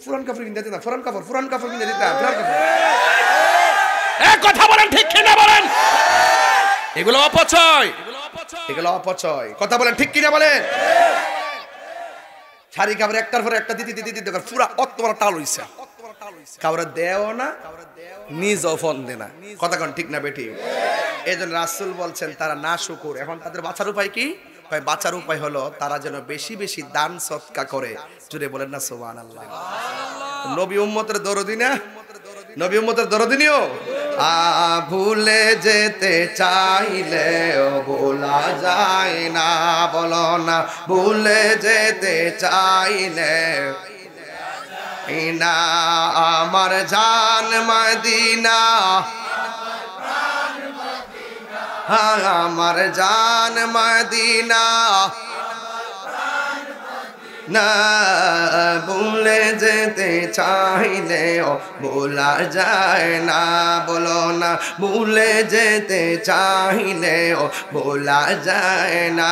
ফুরান কাপড় কিনতে দিতাম, ফুরান কাপড় কিনতে দিতাম। কথা বলেন ঠিক কিনা বলেন? এগুলো অপচয়। কথা বলেন ঠিক কিনা বলেন? শাড়ি কাপড় একটার পর একটা দিতে পুরা অতবড় টাল হইছে, কাউরে দেও না, নিজও ফোন দে না। কথা কোন ঠিক না বেটি? এজন্য রাসূল বলছেন তারা না শুকুর। এখন তাদের বাঁচার উপায় কি? বাঁচার উপায় হলো তারা যেন বেশি বেশি দান সদকা করে। জুড়ে বলেন না সুবহানাল্লাহ। নবী উম্মতের দরদি না? নবী উম্মতের দরদি নিও। ভুলে যেতে চাইলেও ভোলা যায় না, বলো না ভুলে যেতে চাইলে না। আমার জান মদিনা, আমার জান মদিনা না ভুল ভুলে যেতে চাইলেও ভোলা যায় না, বলো না ভুলে যেতে চাইলেও ভোলা যায় না।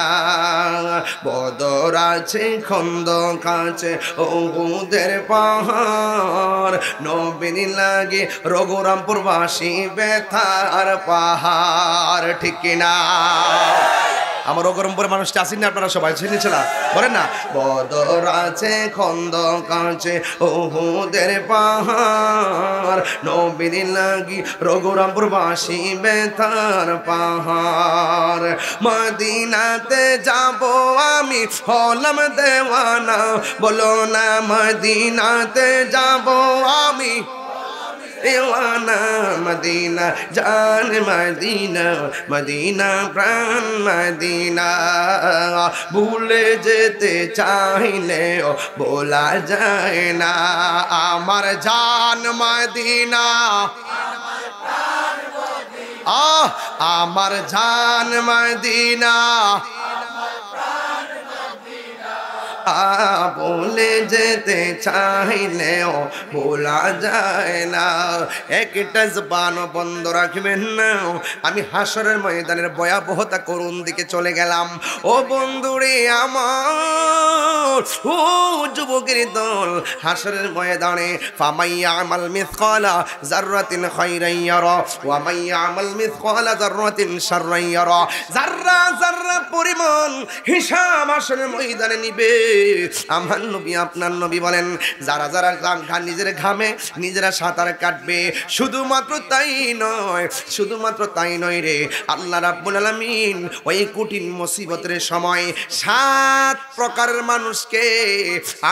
বদর আছে খন্দক আছে উহুদের পাহাড়, নবীর লাগে রঘুরামপুরবাসী ব্যথার পাহাড়, ঠিক কিনা? আমার রঘুরামপুরের মানুষটা আসেন না আপনারা সবাই চিনেছেন না, বলেন না? বদর আছে খন্দক আছে উহুদের পাহাড়, নবীর লাগি রঘুরামপুরবাসী ব্যথার পাহাড়। মদিনাতে যাব আমি হলাম দেওয়ানা, বলো না মদিনাতে যাব আমি দেওয়ানা। মদিনা জান মদিনা, মদিনা প্রাণ মদিনা, ভুলে যেতে চাইলেও বলা যায় না। আমার জান মদিনা, আমার জান মদিনা, বলে যেতে চাইলেও বলা যায় না। একটা জবান বন্ধ রাখবেন না। আমি হাসরের ময়দানের ভয়াবহতা করুন দিকে চলে গেলাম। ও বন্ধুরে আমার, ও যুবকের দল, হাসরের ময়দানে ফামাইয়া আমাল মিসকালা যাররাতিন খায়রান ইয়ারা ওয়া মাইয়া আমাল মিসকালা যাররাতিন শাররান ইয়ারা। যাররা যাররা পরিমাণ হিসাব হাসরের ময়দানে নিবে। আমার নবী আপনার নবী বলেন, যারা যারা নিজের ঘামে নিজেরা সাঁতার কাটবে, শুধুমাত্র তাই নয়, শুধুমাত্র তাই নয় রে, আল্লাহ রাব্বুল আলামিন ওই কঠিন মুসিবতের সময় 7 প্রকারের মানুষকে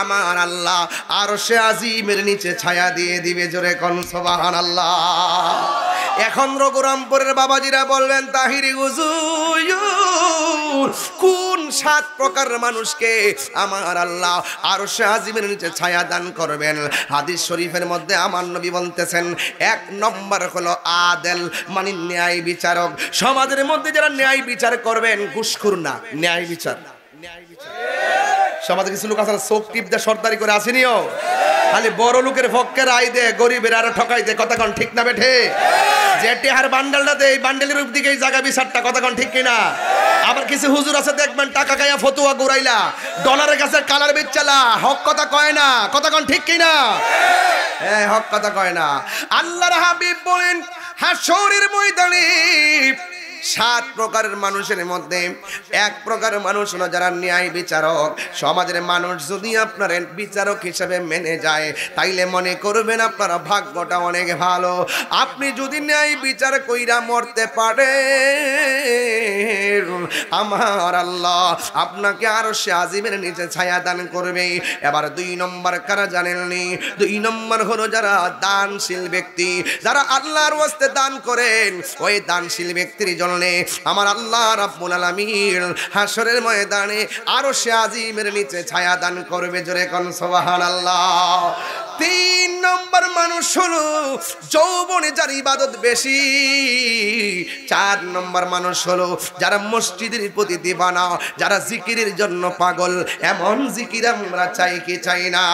আমার আল্লাহ আরশে আজিমের নিচে ছায়া দিয়ে দিবে। জোরে কোন সুবহানাল্লাহ। এখন রঘুরামপুরের বাবাজিরা বলবেন, তাহিরি হুজুর কোন 7 প্রকার মানুষকে আমার আল্লাহ আরশে আজিমের নিচে ছায়া দান করবেন? হাদিস শরীফের মধ্যে আমার নবী বলতেছেন, 1 নম্বর হলো আদেল, মানে ন্যায় বিচারক। সমাজের মধ্যে যারা ন্যায় বিচার করবেন, ঘুষখোর না, ন্যায় বিচার। সমাজে কিছু লোক আছে চোখ টিপ দিয়ে সর্দারি করে আসেনিও, খালি বড় লোকের পক্ষে রায় দে, গরিবের আরো ঠকাই দে। কথা কোন ঠিক না বেঠে? যে টেহার বান্ডালটা দে, এই বান্ডেলের উপর দিকে এই জায়গা বিচারটা, কথা কোন ঠিক কিনা? আবার কিছু হুজুর আছে দেখবেন টাকা খাইয়া ফতুয়া গুড়াইলা, ডলারের কাছে কালার বেচালা, হক কথা কয় না। কথা কোন ঠিক কিনা? হ্যাঁ, হক কথা কয় না। আল্লাহর হাবিব বলেন, হাসরের ময়দানে 7 প্রকারের মানুষের মধ্যে 1 প্রকারের মানুষ হলো যারা ন্যায় বিচারক। সমাজের মানুষ যদি আপনার বিচারক হিসেবে মেনে যায়, তাইলে মনে করবেন আপনার ভাগ্যটা অনেক ভালো। আপনি যদি ন্যায় বিচার কইরা মরতে পারে, আমার আল্লাহ আপনাকে আরশে আজিমের নিচে ছায়া দান করবে। এবার 2 নম্বর কারা জানেননি? 2 নম্বর হলো যারা দানশীল ব্যক্তি, যারা আল্লাহর ওয়াস্তে দান করেন। ওই দানশীল ব্যক্তির জন্য আমার আল্লাহ রাব্বুল আলামিন হাসরের ময়দানে আরশে আজিমের নিচে ছায়া দান করবে। জোরে কোন সুবহানাল্লাহ। 3 নম্বর মানুষ হলো যৌবনে যার ইবাদত বেশি। 4 নম্বর মানুষ হলো যারা মসজিদের প্রতি দিবানা, যারা জিকিরের জন্য পাগল। এমন জিকির আমরা চাই কি চাই না?